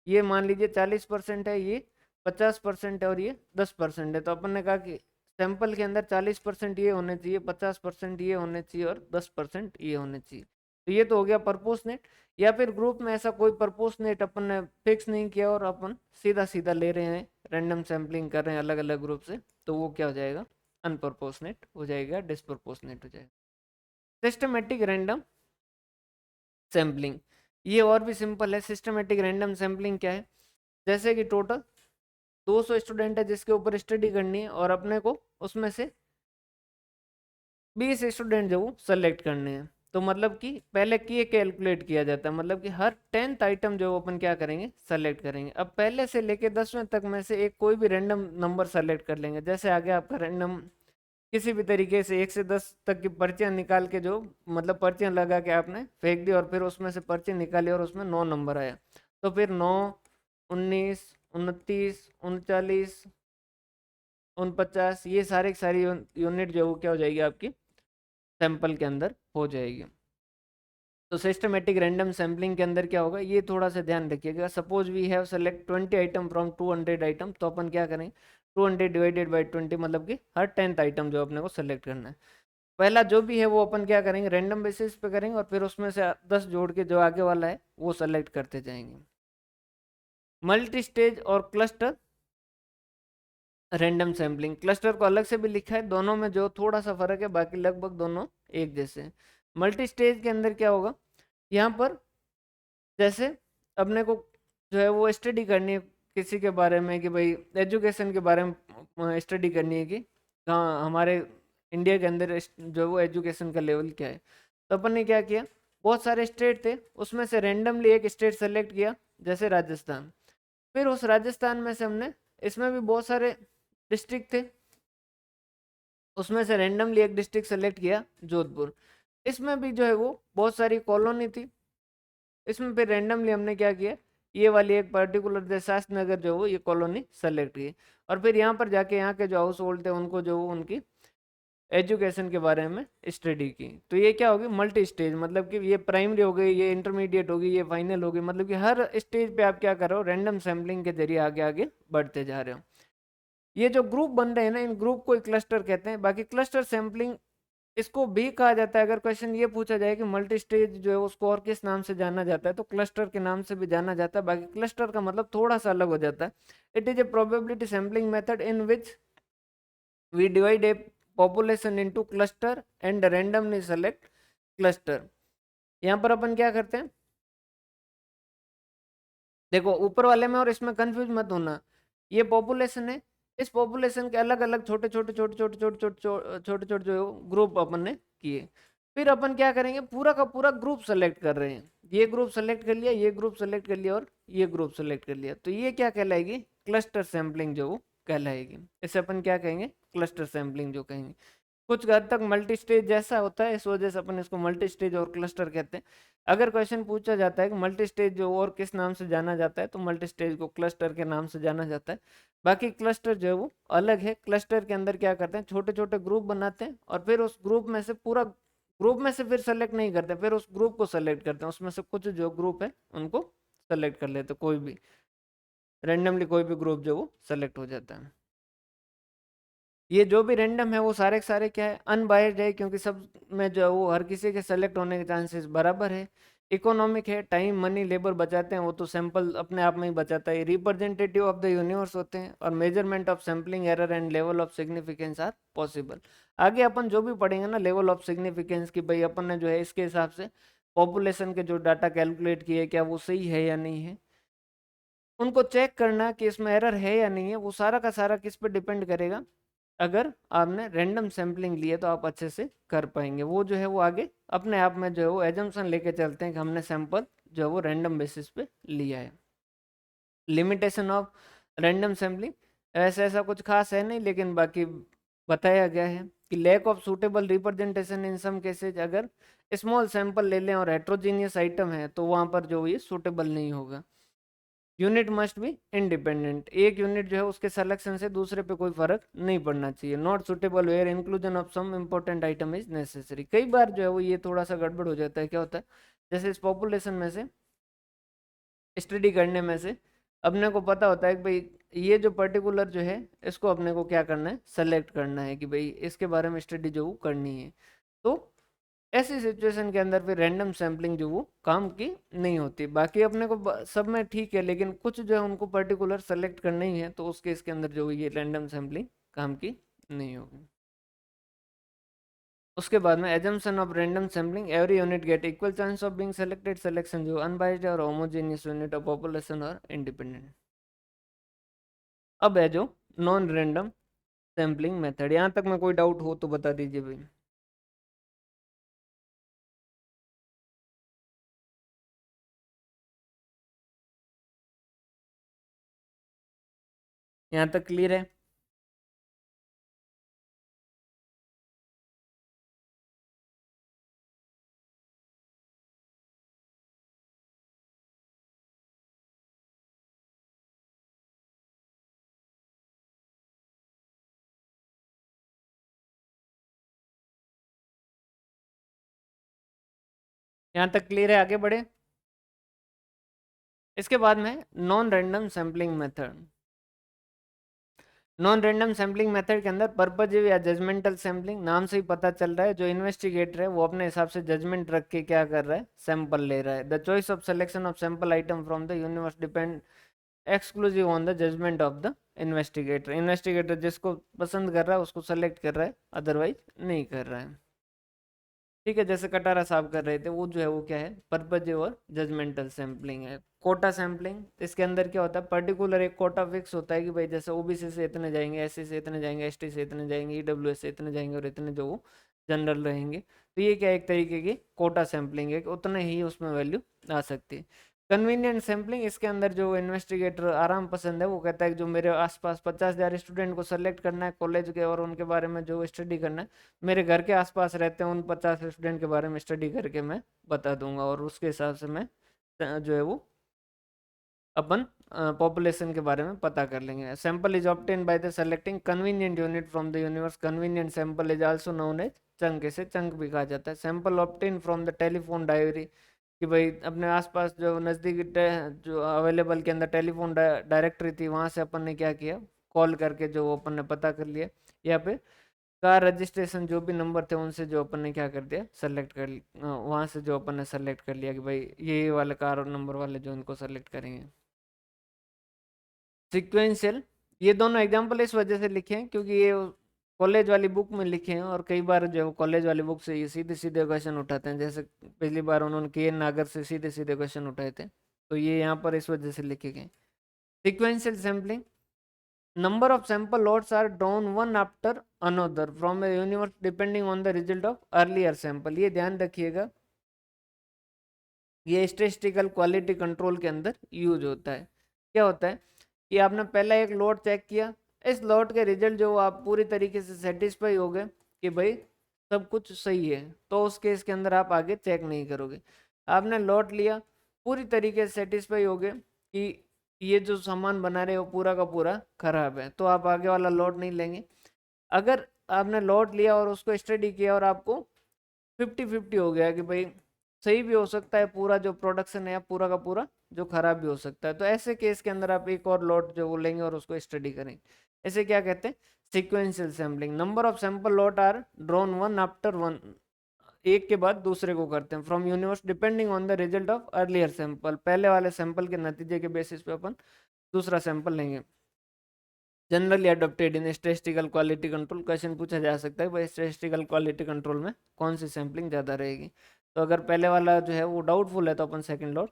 ये मान लीजिए 40% है, ये 50% है, और ये 10% है। तो अपन ने कहा कि सैंपल के अंदर 40% ये होने चाहिए, 50% ये होने चाहिए, और 10% ये होने चाहिए। तो ये तो हो गया परपोर्शनेट। या फिर ग्रुप में ऐसा कोई परपोर्शनेट अपन ने फिक्स नहीं किया, और अपन सीधा सीधा ले रहे हैं, रैंडम सैम्पलिंग कर रहे हैं अलग अलग ग्रुप से, तो वो क्या हो जाएगा, अनप्रपोर्शनेट हो जाएगा, डिस्प्रपोर्शनेट हो जाएगा। सिस्टमेटिक रैंडम सैम्पलिंग, ये और भी सिंपल है। सिस्टमेटिक रैंडम सैम्पलिंग क्या है, जैसे कि टोटल 200 स्टूडेंट है जिसके ऊपर स्टडी करनी है, और अपने को उसमें से 20 स्टूडेंट जो सेलेक्ट करने हैं। तो मतलब कि पहले ये कैलकुलेट किया जाता है, मतलब कि हर 10th आइटम जो अपन क्या करेंगे, सेलेक्ट करेंगे। अब पहले से लेके 10वें तक में से एक कोई भी रैंडम नंबर सेलेक्ट कर लेंगे। जैसे आगे आपका रैंडम किसी भी तरीके से 1 से 10 तक की पर्चियां निकाल के, जो मतलब पर्चियां लगा के आपने फेंक दी, और फिर उसमें से पर्ची निकाली और उसमें 9 नंबर आया, तो फिर 9, 19, 29, 39, 49, ये सारे की सारी यूनिट जो है वो क्या हो जाएगी, आपकी सैंपल के अंदर हो जाएगी। तो सिस्टमेटिक रैंडम सैम्पलिंग के अंदर क्या होगा, ये थोड़ा सा ध्यान रखिएगा। Suppose we have select 20 item from 200 item, तो अपन क्या करेंगे, 200 डिवाइडेड बाई 20, मतलब कि हर 10th आइटम जो अपने को सेलेक्ट करना है। पहला जो भी है वो अपन क्या करेंगे, रैंडम बेसिस पे करेंगे, और फिर उसमें से 10 जोड़ के जो आगे वाला है वो सेलेक्ट करते जाएंगे। मल्टी स्टेज और क्लस्टर रैंडम सैम्पलिंग, क्लस्टर को अलग से भी लिखा है, दोनों में जो थोड़ा सा फर्क है, बाकी लगभग दोनों एक जैसे हैं। मल्टी स्टेज के अंदर क्या होगा, यहाँ पर जैसे अपने को जो है वो स्टडी करनी है किसी के बारे में, कि भाई एजुकेशन के बारे में स्टडी करनी है, कि कहाँ हमारे इंडिया के अंदर जो है वो एजुकेशन का लेवल क्या है। तो अपन ने क्या किया, बहुत सारे स्टेट थे, उसमें से रेंडमली एक स्टेट सेलेक्ट किया, जैसे राजस्थान। फिर उस राजस्थान में से हमने, इसमें भी बहुत सारे डिस्ट्रिक्ट थे, उसमें से रेंडमली एक डिस्ट्रिक्ट सेलेक्ट किया, जोधपुर। इसमें भी जो है वो बहुत सारी कॉलोनी थी, इसमें फिर रेंडमली हमने क्या किया, ये वाली एक पर्टिकुलर जैसे शास्त्री नगर जो है वो ये कॉलोनी सेलेक्ट की, और फिर यहाँ पर जाके यहाँ के जो हाउस होल्ड थे उनको जो उनकी एजुकेशन के बारे में स्टडी की। तो ये क्या होगी, मल्टी स्टेज, मतलब कि ये प्राइमरी हो गई, ये इंटरमीडिएट होगी, ये फाइनल होगी, मतलब कि हर स्टेज पे आप क्या कर रहे हो, रैंडम सैम्पलिंग के जरिए आगे आगे बढ़ते जा रहे हो। ये जो ग्रुप बन रहे हैं ना, इन ग्रुप को क्लस्टर कहते हैं। बाकी क्लस्टर सैम्पलिंग इसको भी कहा जाता है। अगर क्वेश्चन ये पूछा जाए कि मल्टी स्टेज जो है उसको और किस नाम से जाना जाता है, तो क्लस्टर के नाम से भी जाना जाता है। बाकी क्लस्टर का मतलब थोड़ा सा अलग हो जाता है। It is a probability sampling method in which we divide a population into cluster and randomly select cluster. यहाँ पर अपन क्या करते हैं, देखो ऊपर वाले में और इसमें कंफ्यूज मत होना। ये पॉपुलेशन है, इस पॉपुलेशन के अलग अलग छोटे छोटे छोटे छोटे छोटे छोटे छोटे छोटे जो ग्रुप अपन ने किए। फिर अपन क्या करेंगे, पूरा का पूरा ग्रुप सेलेक्ट कर रहे हैं। ये ग्रुप सेलेक्ट कर लिया, ये ग्रुप सेलेक्ट कर लिया, और ये ग्रुप सेलेक्ट कर लिया। तो ये क्या कहलाएगी, क्लस्टर सैम्पलिंग जो वो कहलाएगी। इसे अपन क्या कहेंगे, क्लस्टर सैम्पलिंग जो कहेंगे। कुछ हद तक मल्टी स्टेज जैसा होता है, इस वजह से अपन इसको मल्टी स्टेज और क्लस्टर कहते हैं। अगर क्वेश्चन पूछा जाता है कि मल्टी स्टेज जो और किस नाम से जाना जाता है, तो मल्टी स्टेज को क्लस्टर के नाम से जाना जाता है। बाकी क्लस्टर जो है वो अलग है। क्लस्टर के अंदर क्या करते हैं, छोटे छोटे ग्रुप बनाते हैं, और फिर उस ग्रुप में से पूरा ग्रुप में से फिर सेलेक्ट नहीं करते, फिर उस ग्रुप को सेलेक्ट करते हैं। उसमें से कुछ जो ग्रुप है उनको सेलेक्ट कर लेते, कोई भी रेंडमली कोई भी ग्रुप जो वो सेलेक्ट हो जाता है। ये जो भी रैंडम है वो सारे के सारे क्या है, अनबायस्ड है, क्योंकि सब में जो है वो हर किसी के सेलेक्ट होने के चांसेस बराबर है। इकोनॉमिक है, टाइम मनी लेबर बचाते हैं, वो तो सैंपल अपने आप में ही बचाता है। रिप्रेजेंटेटिव ऑफ द यूनिवर्स होते हैं, और measurement of sampling error and level of significance are possible. आगे अपन जो भी पढ़ेंगे ना लेवल ऑफ सिग्निफिकेंस की, भाई अपन ने जो है इसके हिसाब से पॉपुलेशन के जो डाटा कैलकुलेट किए क्या वो सही है या नहीं है, उनको चेक करना कि इसमें एरर है या नहीं है, वो सारा का सारा किस पे डिपेंड करेगा। अगर आपने रैंडम सैम्पलिंग लिए तो आप अच्छे से कर पाएंगे। वो जो है वो आगे अपने आप में जो है वो एजम्पशन लेके चलते हैं कि हमने सैंपल जो है वो रैंडम बेसिस पे लिया है। लिमिटेशन ऑफ रैंडम सैम्पलिंग, ऐसा ऐसा कुछ खास है नहीं, लेकिन बाकी बताया गया है कि lack of suitable representation in some cases, अगर स्मॉल सैंपल ले लें और हेट्रोजीनियस आइटम है तो वहां पर जो ये सूटेबल नहीं होगा। यूनिट मस्ट बी इंडिपेंडेंट, एक यूनिट जो है उसके सिलेक्शन से दूसरे पे कोई फर्क नहीं पड़ना चाहिए। Not suitable where inclusion of some important item is necessary, कई बार जो है वो ये थोड़ा सा गड़बड़ हो जाता है। क्या होता है, जैसे इस पॉपुलेशन में से स्टडी करने में से अपने को पता होता है कि भाई ये जो पर्टिकुलर जो है इसको अपने को क्या करना है, सेलेक्ट करना है कि भाई इसके बारे में स्टडी जो वो करनी है। तो ऐसी सिचुएशन के अंदर फिर रैंडम सैम्पलिंग जो वो काम की नहीं होती। बाकी अपने को सब में ठीक है, लेकिन कुछ जो है उनको पर्टिकुलर सेलेक्ट करना ही है, तो उसके इसके अंदर जो ये रैंडम सैम्पलिंग काम की नहीं होगी। उसके बाद में assumption of random sampling, every unit get equal chance of being selected, selection जो अनबाइज्ड है और होमोजेनियस यूनिट ऑफ पॉपुलेशन और इंडिपेंडेंट। अब है जो नॉन रैंडम सैम्पलिंग मेथड, यहाँ तक में कोई डाउट हो तो बता दीजिए भाई। यहाँ तक क्लियर है? यहाँ तक क्लियर है, आगे बढ़े। इसके बाद में non random sampling method. Non random sampling method के अंदर पर्पजिव या जजमेंटल सैम्पलिंग, नाम से ही पता चल रहा है जो इन्वेस्टिगेटर है वो अपने हिसाब से जजमेंट रख के क्या कर रहा है, सैंपल ले रहा है। The choice of selection of sample item from the universe depend exclusive on the judgement of the investigator. Investigator जिसको पसंद कर रहा है उसको सेलेक्ट कर रहा है, अदरवाइज नहीं कर रहा है। ठीक है, जैसे कटारा साहब कर रहे थे, वो जो है वो क्या है, पर्पजिव और जजमेंटल सैम्पलिंग है। कोटा सैम्पलिंग, इसके अंदर क्या होता है, पर्टिकुलर एक कोटा फिक्स होता है कि भाई जैसे ओबीसी से इतने जाएंगे, एससी से इतने जाएंगे, एसटी से इतने जाएंगे, ईडब्ल्यूएस से इतने जाएंगे, और इतने जो वो जनरल रहेंगे। तो ये क्या एक तरीके की कोटा सैम्पलिंग है कि उतने ही उसमें वैल्यू आ सकती है। कन्वीनियंट सैम्पलिंग, इसके अंदर जो इन्वेस्टिगेटर आराम पसंद है वो कहता है कि जो मेरे आसपास 50,000 स्टूडेंट को सेलेक्ट करना है कॉलेज के और उनके बारे में जो स्टडी करना है, मेरे घर के आसपास रहते हैं उन 50 स्टूडेंट के बारे में स्टडी करके मैं बता दूंगा, और उसके हिसाब से मैं जो है वो अपन पॉपुलेशन के बारे में पता कर लेंगे। Sample is obtain by the selecting convenient unit from the universe. Convenient sample is also known as chunk, इसे चंक भी कहा जाता है। Sample obtain from the telephone diary, कि भाई अपने आसपास जो नज़दीकी जो अवेलेबल के अंदर टेलीफोन डायरेक्टरी थी वहां से अपन ने क्या किया, कॉल करके जो अपन ने पता कर लिया। या फिर कार रजिस्ट्रेशन जो भी नंबर थे उनसे जो अपन ने क्या कर दिया, सेलेक्ट कर वहां से जो अपन ने सेलेक्ट कर लिया कि भाई ये वाले कार और नंबर वाले जो इनको सेलेक्ट करेंगे। सिक्वेंशियल, ये दोनों एग्जांपल इस वजह से लिखे हैं क्योंकि ये कॉलेज वाली बुक में लिखे हैं, और कई बार जो कॉलेज वाली बुक से ये सीधे सीधे क्वेश्चन उठाते हैं, जैसे पिछली बार उन्होंने के नागर से सीधे सीधे क्वेश्चन उठाए थे, तो ये यहाँ पर इस वजह से लिखे गए। Sequential sampling, number of sample lots are drawn one after another from a universe depending on the result of earlier sample। ये ध्यान रखिएगा, ये स्टेटिस्टिकल क्वालिटी कंट्रोल के अंदर यूज होता है। क्या होता है कि आपने पहला एक लोड चेक किया, इस लोड के रिजल्ट जो आप पूरी तरीके से सेटिस्फाई हो गए कि भाई सब कुछ सही है, तो उस केस के अंदर आप आगे चेक नहीं करोगे। आपने लोड लिया, पूरी तरीके से सेटिस्फाई हो गए कि ये जो सामान बना रहे हो पूरा का पूरा खराब है, तो आप आगे वाला लोड नहीं लेंगे। अगर आपने लोड लिया और उसको स्टडी किया और आपको 50-50 हो गया कि भाई सही भी हो सकता है पूरा जो प्रोडक्शन है पूरा का पूरा जो खराब भी हो सकता है, तो ऐसे केस के अंदर आप एक और लॉट जो वो लेंगे और उसको स्टडी करेंगे। इसे क्या कहते हैं, sequential sampling. Number of sample lot are drawn one after one, एक के बाद दूसरे को करते हैं, from universe depending on the result of earlier sample, पहले वाले सैंपल के नतीजे के बेसिस पे अपन दूसरा सैंपल लेंगे। जनरली अडोप्टेड इन स्टैटिस्टिकल क्वालिटी कंट्रोल, क्वेश्चन पूछा जा सकता है भाई स्टैटिस्टिकल क्वालिटी कंट्रोल में कौन सी सैम्पलिंग ज़्यादा रहेगी। तो अगर पहले वाला जो है वो डाउटफुल है तो अपन सेकंड लॉट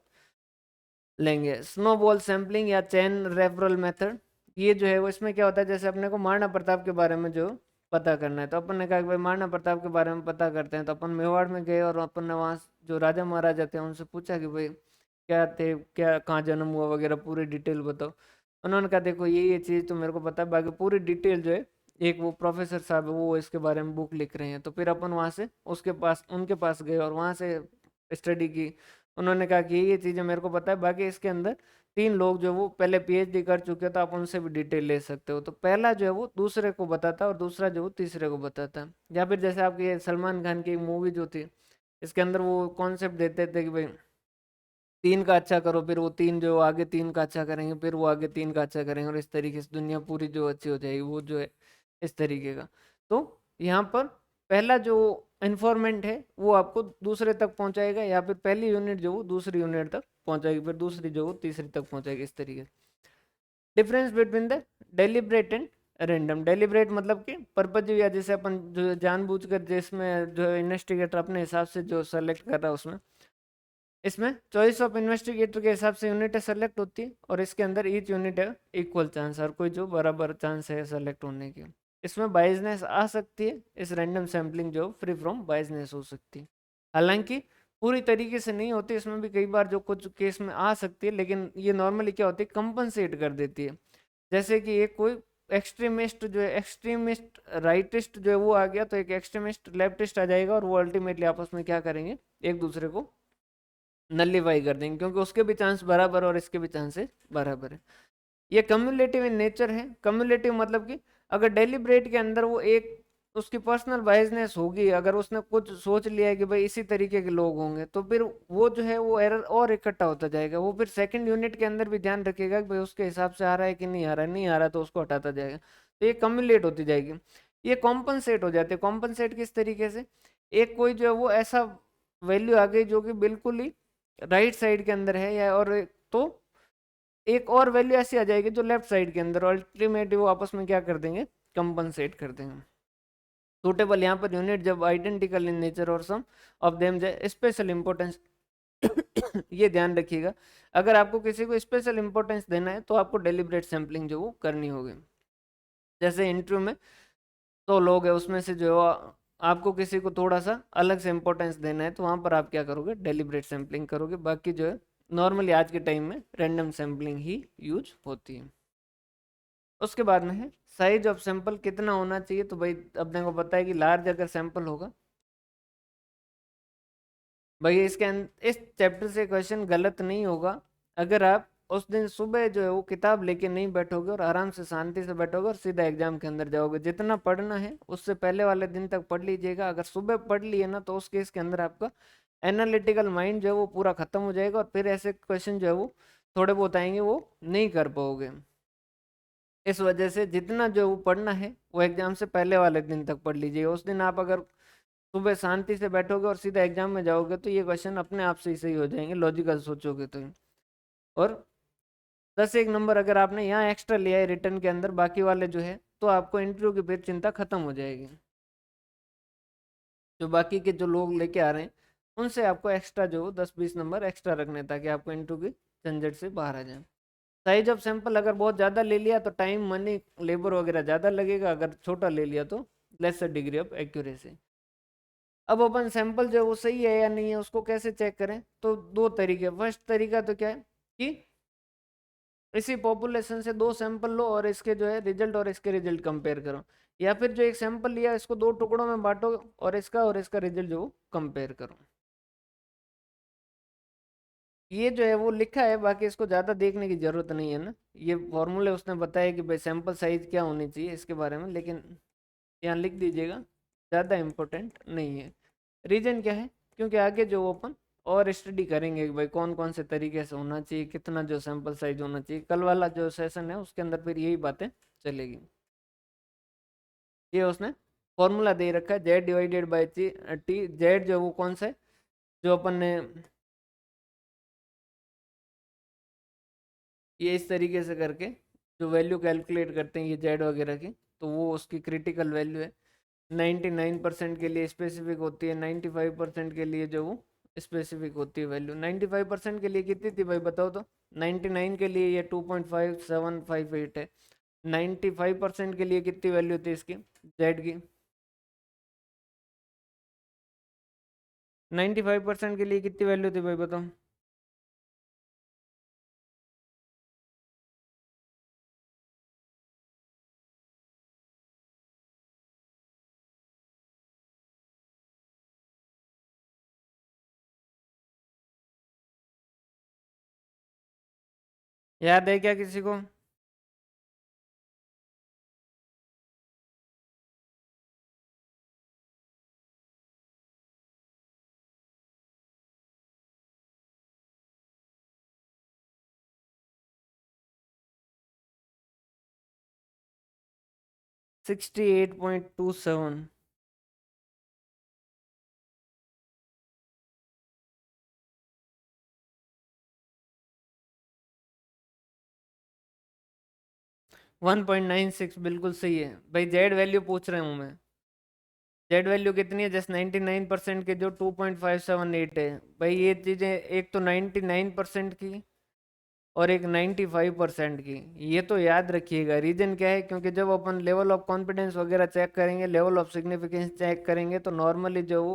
लेंगे। स्नोबॉल सैम्पलिंग या चैन रेफरल मेथड, ये जो है वो इसमें क्या होता है, जैसे अपने को महाराणा प्रताप के बारे में जो पता करना है, तो अपन ने कहा कि भाई महाराणा प्रताप के बारे में पता करते हैं, तो अपन मेवाड़ में गए और अपन ने वहाँ जो राजा महाराजा थे उनसे पूछा कि भाई क्या थे, क्या कहाँ जन्म हुआ वगैरह पूरी डिटेल बताओ। उन्होंने कहा देखो ये चीज़ तो मेरे को पता है, बाकी पूरी डिटेल जो है एक वो प्रोफेसर साहब है वो इसके बारे में बुक लिख रहे हैं। तो फिर अपन वहाँ से उसके पास उनके पास गए और वहाँ से स्टडी की। उन्होंने कहा कि ये चीज़ें मेरे को पता है, बाकी इसके अंदर 3 लोग जो वो पहले पीएचडी कर चुके हैं तो आप उनसे भी डिटेल ले सकते हो। तो पहला जो है वो दूसरे को बताता है और दूसरा जो वो तीसरे को बताता है। या फिर जैसे आपकी ये सलमान खान की मूवी जो थी, इसके अंदर वो कॉन्सेप्ट देते थे कि भाई 3 का अच्छा करो, फिर वो 3 जो आगे 3 का अच्छा करेंगे, फिर वो आगे 3 का अच्छा करेंगे और इस तरीके से दुनिया पूरी जो अच्छी हो जाएगी, वो जो है इस तरीके का। तो यहाँ पर पहला जो इन्फॉर्मेंट है वो आपको दूसरे तक पहुंचाएगा, या फिर पहली यूनिट जो वो दूसरी यूनिट तक पहुंचाएगी, फिर दूसरी जो वो तीसरी तक पहुंचाएगी, इस तरीके से। Difference between the deliberate and random, deliberate मतलब कि पर्पज, या जैसे अपन जो जानबूझकर जिसमें जो इन्वेस्टिगेटर अपने हिसाब से जो सेलेक्ट कर रहा है उसमें, इसमें चॉइस ऑफ इन्वेस्टिगेटर के हिसाब से यूनिट सेलेक्ट होती है और इसके अंदर ईच यूनिट है इक्वल चांस, और कोई जो बराबर चांस है सेलेक्ट होने की। इसमें बाइजनेस आ सकती है, इस रैंडम सैम्पलिंग जो फ्री फ्रॉम बाइजनेस हो सकती है, हालांकि पूरी तरीके से नहीं होती, इसमें भी कई बार जो कुछ केस में आ सकती है, लेकिन ये नॉर्मली क्या होती है कंपनसेट कर देती है। जैसे कि एक कोई एक्सट्रीमिस्ट जो है, एक्सट्रीमिस्ट राइटिस्ट जो है वो आ गया, तो एक एक्सट्रीमिस्ट लेफ्टिस्ट आ जाएगा और वो अल्टीमेटली आपस में क्या करेंगे, एक दूसरे को नलीफाई कर देंगे, क्योंकि उसके भी चांस बराबर और इसके भी चांसेस बराबर है। ये कम्युलेटिव इन नेचर है। कम्युलेटिव मतलब कि अगर डेलिब्रेट के अंदर वो एक उसकी पर्सनल बायसनेस होगी, अगर उसने कुछ सोच लिया है कि भाई इसी तरीके के लोग होंगे, तो फिर वो जो है वो एरर और इकट्ठा होता जाएगा। वो फिर सेकंड यूनिट के अंदर भी ध्यान रखेगा कि भाई उसके हिसाब से आ रहा है कि नहीं आ रहा है, नहीं आ रहा तो उसको हटाता जाएगा। तो ये कम्युलेट होती जाएगी। ये कॉम्पनसेट हो जाते हैं। कॉम्पनसेट किस तरीके से, एक कोई जो है वो ऐसा वैल्यू आ गई जो कि बिल्कुल ही राइट साइड के अंदर है, या और तो एक और वैल्यू ऐसी आ जाएगी जो लेफ्ट साइड के अंदर, अल्टीमेटली वो आपस में क्या कर देंगे, कंपनसेट कर देंगे। सूटेबल यहाँ पर यूनिट जब आइडेंटिकल इन नेचर और सम ऑफ देम स्पेशल इंपॉर्टेंस ये ध्यान रखिएगा, अगर आपको किसी को स्पेशल इंपॉर्टेंस देना है तो आपको डेलिब्रेट सैम्पलिंग जो वो करनी होगी। जैसे इंटरव्यू में 100 लोग है, उसमें से जो आपको किसी को थोड़ा सा अलग से इंपॉर्टेंस देना है, तो वहां पर आप क्या करोगे, डेलिब्रेट सैम्पलिंग करोगे। बाकी जो है नॉर्मली आज के टाइम में रैंडम सैम्पलिंग ही यूज होती है। उसके बाद में है साइज ऑफ सैंपल कितना होना चाहिए, तो भाई अपने को पता है कि लार्ज अगर सैंपल होगा, भाई इस चैप्टर से क्वेश्चन गलत नहीं होगा अगर आप उस दिन सुबह जो है वो किताब लेके नहीं बैठोगे और आराम से शांति से बैठोगे और सीधा एग्जाम के अंदर जाओगे। जितना पढ़ना है उससे पहले वाले दिन तक पढ़ लीजिएगा। अगर सुबह पढ़ लिए ना तो उस केस के अंदर आपका एनालिटिकल माइंड जो है वो पूरा खत्म हो जाएगा और फिर ऐसे क्वेश्चन जो है वो थोड़े बहुत आएंगे वो नहीं कर पाओगे। इस वजह से जितना जो वो पढ़ना है वो एग्जाम से पहले वाले दिन तक पढ़ लीजिए। उस दिन आप अगर सुबह शांति से बैठोगे और सीधा एग्जाम में जाओगे तो ये क्वेश्चन अपने आप से ही सही हो जाएंगे, लॉजिकल सोचोगे तो। और 10 एक नंबर अगर आपने यहाँ एक्स्ट्रा लिया है रिटर्न के अंदर बाकी वाले जो है, तो आपको इंटरव्यू की फिर चिंता खत्म हो जाएगी। जो बाकी के जो लोग लेके आ रहे हैं उनसे आपको एक्स्ट्रा जो 10-20 नंबर एक्स्ट्रा रखने ताकि आपको इंटरव्यू की झंझट से बाहर आ जाए। साइज ऑफ सैंपल अगर बहुत ज़्यादा ले लिया तो टाइम मनी लेबर वगैरह ज़्यादा लगेगा, अगर छोटा ले लिया तो लेसर डिग्री ऑफ एक्यूरेसी। अब अपन सैंपल जो है वो सही है या नहीं है उसको कैसे चेक करें, तो 2 तरीके। फर्स्ट तरीका तो क्या है कि इसी पॉपुलेशन से 2 सैंपल लो और इसके जो है रिजल्ट और इसके रिजल्ट कंपेयर करो, या फिर जो एक सैंपल लिया इसको 2 टुकड़ों में बांटो और इसका रिजल्ट जो कंपेयर करो। ये जो है वो लिखा है, बाकी इसको ज़्यादा देखने की जरूरत नहीं है ना। ये फॉर्मूले उसने बताया कि भाई सैंपल साइज क्या होनी चाहिए इसके बारे में, लेकिन यहाँ लिख दीजिएगा, ज़्यादा इम्पोर्टेंट नहीं है। रीजन क्या है, क्योंकि आगे जो ओपन और स्टडी करेंगे कि भाई कौन कौन से तरीके से होना चाहिए, कितना जो सैंपल साइज होना चाहिए। कल वाला जो सेशन है उसके अंदर फिर यही बातें चलेगी। ये उसने फॉर्मूला दे रखा है, Z divided by T. Z जो वो कौन सा है, जो अपन ने ये इस तरीके से करके जो वैल्यू कैलकुलेट करते हैं ये जेड वगैरह की, तो वो उसकी क्रिटिकल वैल्यू है। 99% के लिए स्पेसिफिक होती है, 95% के लिए जो वो स्पेसिफिक होती है वैल्यू। 95% के लिए कितनी थी भाई बताओ तो? 99 के लिए ये 2.5758 है। 95% के लिए कितनी वैल्यू थी इसकी, जेड की? 95% के लिए कितनी वैल्यू थी भाई बताओ? याद है क्या किसी को? 68.27। 1.96 बिल्कुल सही है भाई। जेड वैल्यू पूछ रहा हूँ मैं। जेड वैल्यू कितनी है? जस्ट 99% के जो 2.578 है। भाई ये चीजें एक तो 99% की और एक 95% की, ये तो याद रखिएगा। रीजन क्या है? क्योंकि जब अपन लेवल ऑफ कॉन्फिडेंस वगैरह चेक करेंगे, लेवल ऑफ सिग्निफिकेंस चेक करेंगे, तो नॉर्मली जो वो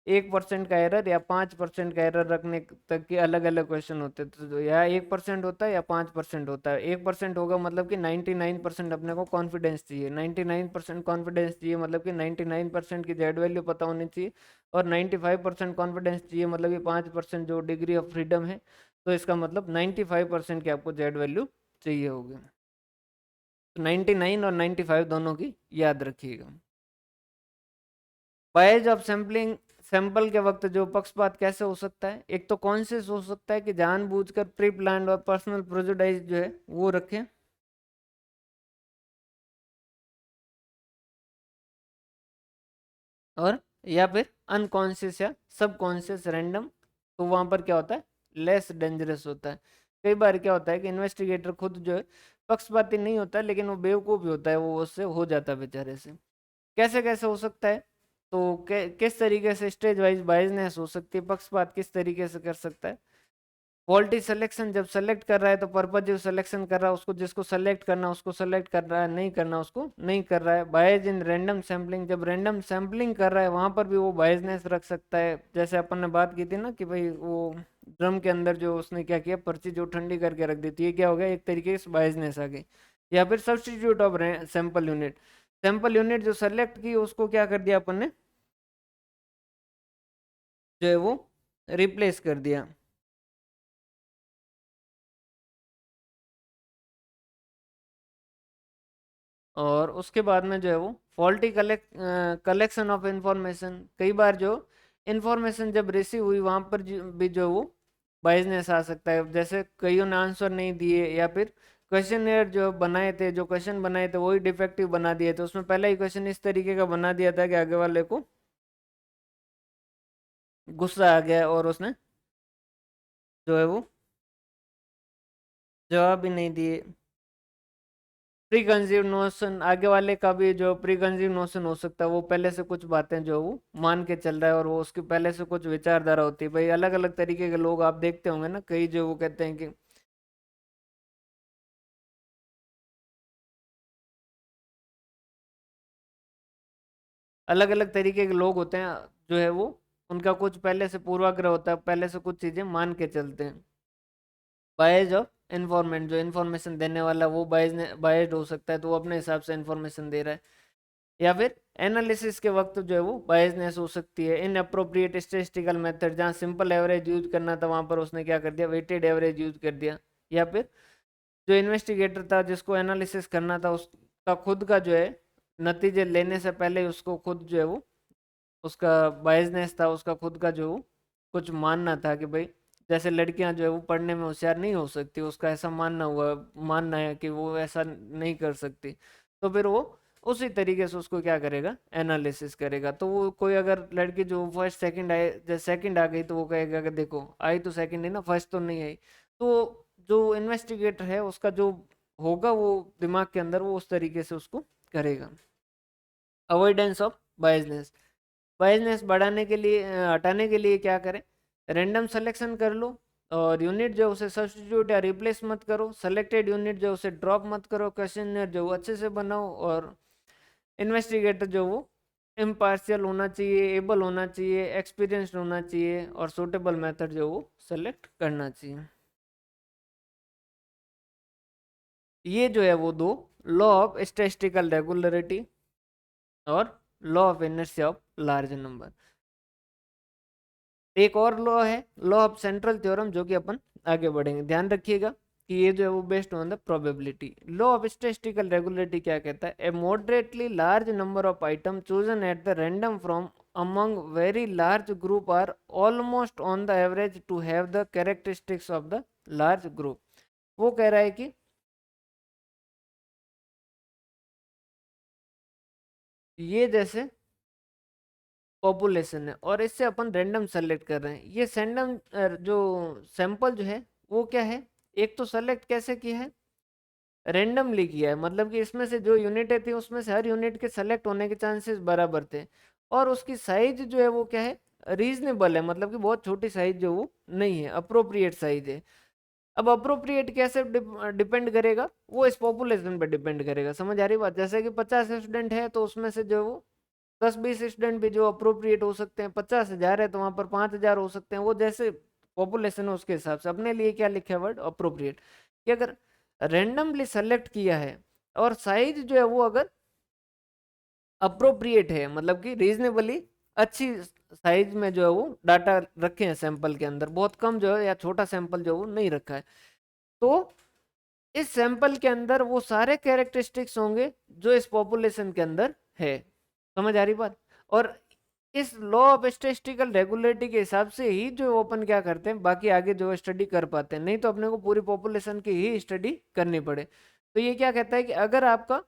1% का एरर या 5% का एरर रखने तक के अलग अलग क्वेश्चन होते हैं। तो या 1% होता है या 5% होता है। 1% होगा मतलब कि 99% अपने को कॉन्फिडेंस चाहिए, 99% कॉन्फिडेंस चाहिए मतलब कि 99% की जेड वैल्यू पता होनी चाहिए, और 95% कॉन्फिडेंस चाहिए मतलब कि 5% जो डिग्री ऑफ फ्रीडम है। तो इसका मतलब 95% की आपको जेड वैल्यू चाहिए होगी। तो 99 और 95 दोनों की याद रखिएगा। बायज ऑफ सैम्पलिंग, सैंपल के वक्त जो पक्षपात कैसे हो सकता है? एक तो कॉन्शियस हो सकता है कि जानबूझकर प्री प्लान्ड और पर्सनल प्रेजुडाइज जो है वो रखें, और या फिर अनकॉन्शियस या सबकॉन्शियस रैंडम। तो वहां पर क्या होता है? लेस डेंजरस होता है। कई बार क्या होता है कि इन्वेस्टिगेटर खुद जो है पक्षपाती नहीं होता, लेकिन वो बेवकूफ़ भी होता है, वो उससे हो जाता है बेचारे से। कैसे कैसे हो सकता है? तो किस तरीके से स्टेज वाइज बाइजनेस हो सकती है, पक्षपात किस तरीके से कर सकता है? क्वालिटी सिलेक्शन, जब सेलेक्ट कर रहा है तो पर्पजिव सिलेक्शन कर रहा है, उसको जिसको सेलेक्ट करना है उसको सेलेक्ट कर रहा है, नहीं करना उसको नहीं कर रहा है। बायज इन रैंडम सैम्पलिंग, जब रैंडम सैम्पलिंग कर रहा है वहां पर भी वो बायजनेस रख सकता है। जैसे अपन ने बात की थी ना कि भाई वो ड्रम के अंदर जो उसने क्या किया, पर्ची जो ठंडी करके रख दी थी, ये क्या हो गया? एक तरीके से बायजनेस आ गई। या फिर substitute of sample unit, sample unit जो सेलेक्ट की उसको क्या कर दिया अपन ने, जो है वो रिप्लेस कर दिया। और उसके बाद में जो है वो फॉल्टी कलेक्शन ऑफ इंफॉर्मेशन, कई बार जो इंफॉर्मेशन जब रिसीव हुई वहां पर भी जो वो बाइजनेस आ सकता है। जैसे कईयों ने आंसर नहीं दिए, या फिर क्वेश्चन जो बनाए थे, जो क्वेश्चन बनाए थे वही डिफेक्टिव बना दिए थे। उसमें पहला ही क्वेश्चन इस तरीके का बना दिया था कि आगे वाले को गुस्सा आ गया और उसने जो है वो जवाब भी नहीं दिए। प्री कंसीव नोशन, आगे वाले का भी जो प्री कंसीव नोशन हो सकता है, वो पहले से कुछ बातें जो वो मान के चल रहा है, और वो उसकी पहले से कुछ विचारधारा होती है। भाई अलग अलग तरीके के लोग आप देखते होंगे ना, कई जो वो कहते हैं कि अलग अलग तरीके के लोग होते हैं, जो है वो उनका कुछ पहले से पूर्वाग्रह होता है, पहले से कुछ चीजें मान के चलते हैं। बायज ऑफ इन्फॉर्मेंट, जो इन्फॉर्मेशन देने वाला वो बायज्ड हो सकता है, तो वो अपने हिसाब से इन्फॉर्मेशन दे रहा है। या फिर एनालिसिस के वक्त जो है वो बायसनेस हो सकती है। इन अप्रोप्रिएट स्टेटिस्टिकल मेथड, जहाँ सिंपल एवरेज यूज करना था वहां पर उसने क्या कर दिया, वेटेड एवरेज यूज कर दिया। या फिर जो इन्वेस्टिगेटर था जिसको एनालिसिस करना था, उसका खुद का जो है नतीजे लेने से पहले उसको खुद जो है वो उसका बायसनेस था, उसका खुद का जो कुछ मानना था कि भाई जैसे लड़कियां जो है वो पढ़ने में होशियार नहीं हो सकती, उसका ऐसा मानना है कि वो ऐसा नहीं कर सकती। तो फिर वो उसी तरीके से उसको क्या करेगा, एनालिसिस करेगा। तो वो कोई अगर लड़की जो फर्स्ट सेकंड आए, जैसे सेकंड आ गई तो वो कहेगा कि देखो आई तो सेकंड है ना, फर्स्ट तो नहीं आई। तो जो इन्वेस्टिगेटर है उसका जो होगा वो दिमाग के अंदर वो उस तरीके से उसको करेगा। अवॉइडेंस ऑफ बायसनेस, बायसनेस बढ़ाने के लिए हटाने के लिए क्या करें, रैंडम सिलेक्शन कर लो, और यूनिट जो उसे सब्स्टिट्यूट या रिप्लेस मत करो, सेलेक्टेड यूनिट जो उसे ड्रॉप मत करो, क्वेश्चनर जो वो अच्छे से बनाओ, और इन्वेस्टिगेटर जो वो इम्पार्शियल होना चाहिए, एबल होना चाहिए, एक्सपीरियंस्ड होना चाहिए, और सूटेबल मेथड जो वो सेलेक्ट करना चाहिए। ये जो है वो दो लॉ ऑफ स्टैटिस्टिकल रेगुलरिटी और law of inertia of large number. एक और लॉ है लॉ ऑफ सेंट्रल थ्योरम, जो कि अपन आगे बढ़ेंगे। ध्यान रखिएगा कि ये जो है वो based on the probability. Law of statistical regularity क्या कहता है, a moderately large number of item chosen at the random from among very large group are almost on the average to have the characteristics of the large group। वो कह रहा है कि ये जैसे पॉपुलेशन है और इससे अपन रैंडम सेलेक्ट कर रहे हैं, ये रैंडम जो सैंपल जो है वो क्या है, एक तो सेलेक्ट कैसे किया है, रैंडमली किया है। मतलब कि इसमें से जो यूनिटें थी उसमें से हर यूनिट के सेलेक्ट होने के चांसेस बराबर थे, और उसकी साइज जो है वो क्या है, रीजनेबल है, मतलब कि बहुत छोटी साइज जो वो नहीं है, अप्रोप्रिएट साइज है। अब अप्रोप्रिएट कैसे डिपेंड करेगा, वो इस पॉपुलेशन पे डिपेंड करेगा। समझ आ रही बात, जैसे कि 50 स्टूडेंट है तो उसमें से जो वो 10-20 स्टूडेंट भी जो अप्रोप्रिएट हो सकते हैं, 50,000 है तो वहां पर 5,000 हो सकते हैं, वो जैसे पॉपुलेशन है उसके हिसाब से। अपने लिए क्या लिखा है वर्ड अप्रोप्रिएट, कि अगर रेंडमली सेलेक्ट किया है और साइज जो है वो अगर अप्रोप्रिएट है, मतलब कि रीजनेबली अच्छी साइज में जो है वो डाटा रखे हैं सैंपल के अंदर, बहुत कम जो है या छोटा सैंपल जो है वो नहीं रखा है, तो इस सैंपल के अंदर वो सारे कैरेक्टरिस्टिक्स होंगे जो इस पॉपुलेशन के अंदर है। समझ आ रही बात। और इस लॉ ऑफ स्टैटिस्टिकल रेगुलरिटी के हिसाब से ही जो ओपन क्या करते हैं बाकी आगे जो स्टडी कर पाते हैं, नहीं तो अपने को पूरी पॉपुलेशन की ही स्टडी करनी पड़े। तो ये क्या कहता है कि अगर आपका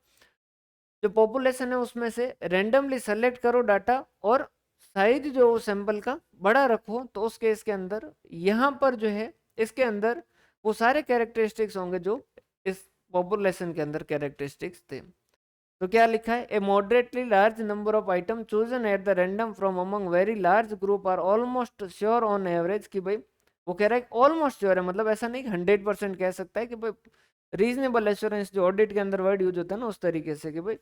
जो पॉपुलेशन है उसमें से रेंडमली सेलेक्ट करो डाटा और साइज जो सैंपल का बड़ा रखो, तो उस केस के अंदर यहाँ पर जो है इसके अंदर वो सारे कैरेक्टरिस्टिक्स होंगे जो इस पॉपुलेशन के अंदर कैरेक्टरिस्टिक्स थे। तो क्या लिखा है, a moderately large number of item chosen at the random from among very large group are almost sure on average, कि भाई वो कह रहा है ऑलमोस्ट श्योर है, मतलब ऐसा नहीं कि 100% कह सकता है, कि भाई रीजनेबल एश्योरेंस जो ऑडिट के अंदर वर्ड यूज होता है ना उस तरीके से, कि भाई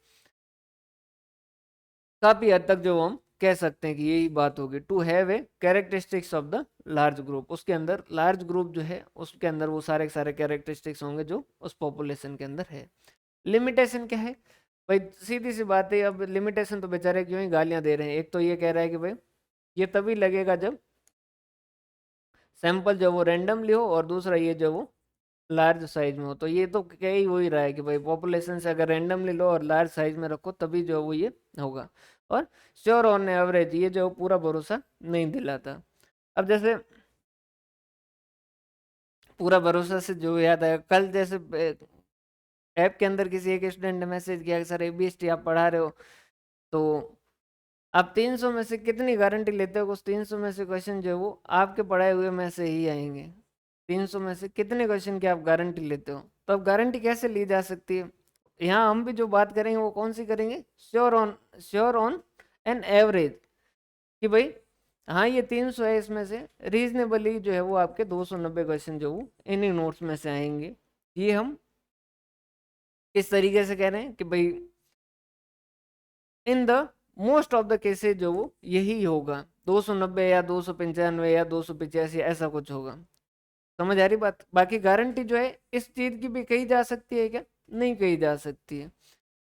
काफी हद तक जो हम कह सकते हैं कि यही बात होगी। To have a characteristics of the large group, उसके अंदर लार्ज ग्रुप जो है उसके अंदर वो सारे के सारे कैरेक्टरिस्टिक्स होंगे जो उस पॉपुलेशन के अंदर है। लिमिटेशन क्या है भाई, सीधी सी बात है। अब लिमिटेशन तो बेचारे क्यों ही गालियां दे रहे हैं, एक तो ये कह रहा है कि भाई ये तभी लगेगा जब सैंपल जो वो रैंडमली हो, और दूसरा ये जो वो लार्ज साइज में हो। तो ये तो कह ही वही रहा है कि भाई पॉपुलेशन से अगर रैंडमली लो और लार्ज साइज में रखो तभी जो वो ये होगा। और श्योर ऑन एवरेज ये जो पूरा भरोसा नहीं दिलाता। अब जैसे पूरा भरोसा से जो याद आया, कल जैसे ऐप के अंदर किसी एक स्टूडेंट ने मैसेज किया कि सर एबीएसटी आप पढ़ा रहे हो, तो आप 300 में से कितनी गारंटी लेते हो उस 300 में से क्वेश्चन जो है वो आपके पढ़ाए हुए में से ही आएंगे। 300 में से कितने क्वेश्चन की आप गारंटी लेते हो, तो अब गारंटी कैसे ली जा सकती है। यहाँ हम भी जो बात करेंगे वो कौन सी करेंगे, श्योर ऑन एन एवरेज, कि भाई हाँ ये 300 है, इसमें से रीजनेबली जो है वो आपके 290 क्वेश्चन जो वो इन्हीं नोट्स में से आएंगे। ये हम किस तरीके से कह रहे हैं कि भाई in the most of the cases जो वो यही होगा, 290 या 295 या 285 ऐसा कुछ होगा। समझ आ रही बात। बाकी गारंटी जो है इस चीज की भी कही जा सकती है क्या, नहीं कही जा सकती है।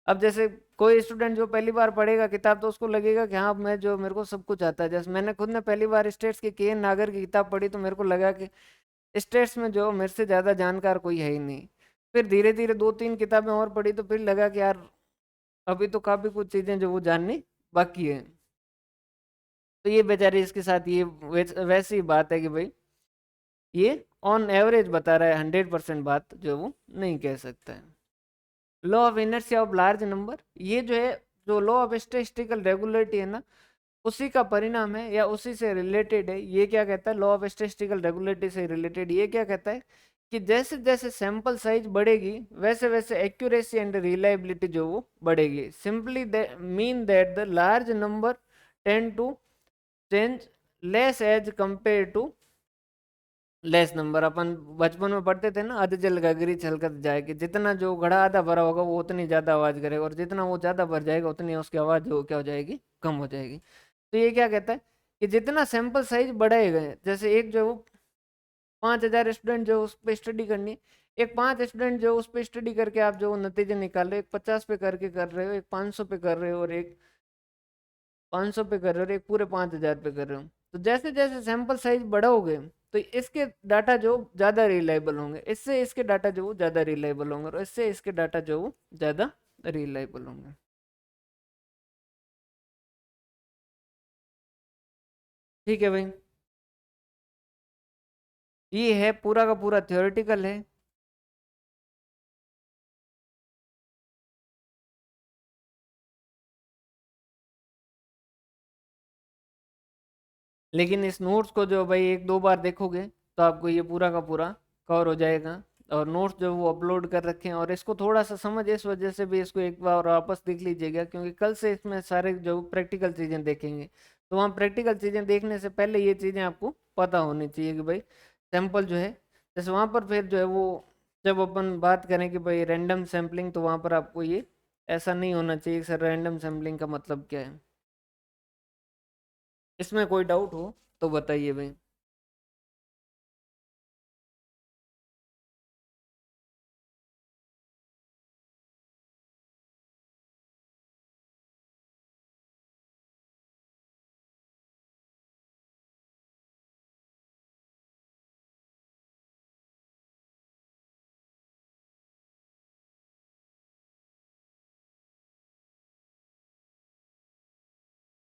अब जैसे कोई स्टूडेंट जो पहली बार पढ़ेगा किताब तो उसको लगेगा कि हाँ मैं जो मेरे को सब कुछ आता है। जैसे मैंने खुद ने पहली बार स्टेट्स की के एन नागर की किताब पढ़ी तो मेरे को लगा कि स्टेट्स में जो मेरे से ज़्यादा जानकार कोई है ही नहीं। फिर धीरे धीरे 2-3 किताबें और पढ़ी तो फिर लगा कि यार अभी तो काफ़ी कुछ चीज़ें जो वो जाननी बाकी है। तो ये बेचारे इसके साथ ये वैसी बात है कि भाई ये ऑन एवरेज बता रहा है, 100% बात जो वो नहीं कह सकता है। Law of inertia of large number, ये जो है, जो लॉ ऑफ स्टैटिस्टिकल रेगुलरिटी है ना, उसी का परिणाम है या उसी से रिलेटेड है। ये क्या कहता है, लॉ ऑफ स्टैटिस्टिकल रेगुलरिटी से रिलेटेड ये क्या कहता है कि जैसे जैसे सैंपल साइज बढ़ेगी वैसे वैसे एक्यूरेसी एंड रिलायबिलिटी जो वो बढ़ेगी। Simply mean that the large number tend to change less as compare to less number. अपन बचपन में पढ़ते थे ना, अध जल गगरी छलकत जाएगी, जितना जो घड़ा आधा भरा होगा वो उतनी ज्यादा आवाज करेगा, और जितना वो ज्यादा भर जाएगा उतनी उसकी आवाज जो क्या हो जाएगी, कम हो जाएगी। तो ये क्या कहता है कि जितना सैंपल साइज बढ़ाए गए, जैसे एक जो 5,000 स्टूडेंट जो उस पर स्टडी करनी, एक 5 स्टूडेंट जो उस पर स्टडी करके आप जो नतीजे निकाल रहे हो, एक 50 पे करके कर रहे हो, एक 500 पे कर रहे हो, और एक 500 पे कर रहे हो, और एक पूरे 5,000 पे कर रहे हो। तो जैसे जैसे सैंपल साइज बढ़ाओगे तो इसके डाटा जो ज़्यादा रिलायबल होंगे, इससे इसके डाटा जो वो ज़्यादा रिलायबल होंगे, और इससे इसके डाटा जो वो ज़्यादा रिलायबल होंगे। ठीक है भाई, ये है पूरा का पूरा थ्योरेटिकल है। लेकिन इस नोट्स को जो भाई एक दो बार देखोगे तो आपको ये पूरा का पूरा कवर हो जाएगा। और नोट्स जो वो अपलोड कर रखे हैं, और इसको थोड़ा सा समझ इस वजह से भी इसको एक बार वापस देख लीजिएगा, क्योंकि कल से इसमें सारे जो प्रैक्टिकल चीज़ें देखेंगे, तो वहाँ प्रैक्टिकल चीज़ें देखने से पहले ये चीज़ें आपको पता होनी चाहिए कि भाई सैंपल जो है, जैसे वहाँ पर फिर जो है वो, जब अपन बात करें कि भाई रैंडम सैम्पलिंग, तो वहाँ पर आपको ये ऐसा नहीं होना चाहिए सर, रैंडम सैम्पलिंग का मतलब क्या है। इसमें कोई डाउट हो तो बताइए भाई।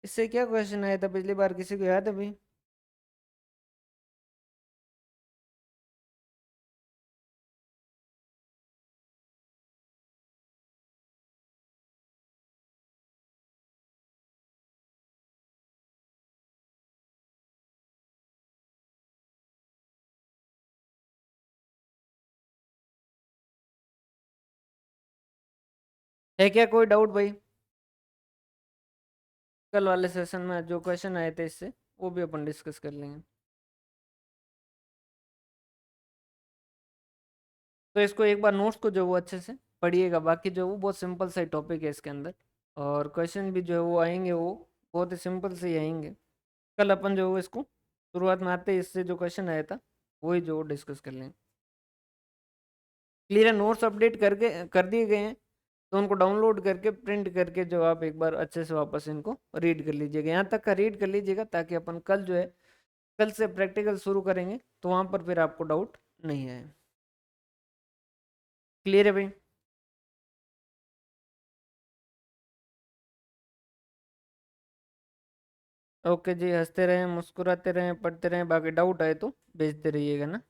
इससे क्या क्वेश्चन आया था पिछली बार, किसी को याद है भाई? है क्या कोई डाउट भाई? कल वाले सेशन में जो क्वेश्चन आए थे इससे, वो भी अपन डिस्कस कर लेंगे। तो इसको एक बार नोट्स को जो वो अच्छे से पढ़िएगा, बाकी जो वो बहुत सिंपल सा टॉपिक है इसके अंदर, और क्वेश्चन भी जो है वो आएंगे वो बहुत ही सिंपल से ही आएंगे। कल अपन जो वो इसको शुरुआत में आते ही इससे जो क्वेश्चन आया था वही जो डिस्कस कर लेंगे। क्लियर है, नोट्स अपडेट करके कर दिए गए हैं, तो उनको डाउनलोड करके प्रिंट करके जो आप एक बार अच्छे से वापस इनको रीड कर लीजिएगा, यहाँ तक का रीड कर लीजिएगा, ताकि अपन कल जो है, कल से प्रैक्टिकल शुरू करेंगे तो वहाँ पर फिर आपको डाउट नहीं आए। क्लियर है भाई? ओके जी, हंसते रहें, मुस्कुराते रहें, पढ़ते रहें, बाकी डाउट आए तो भेजते रहिएगा ना।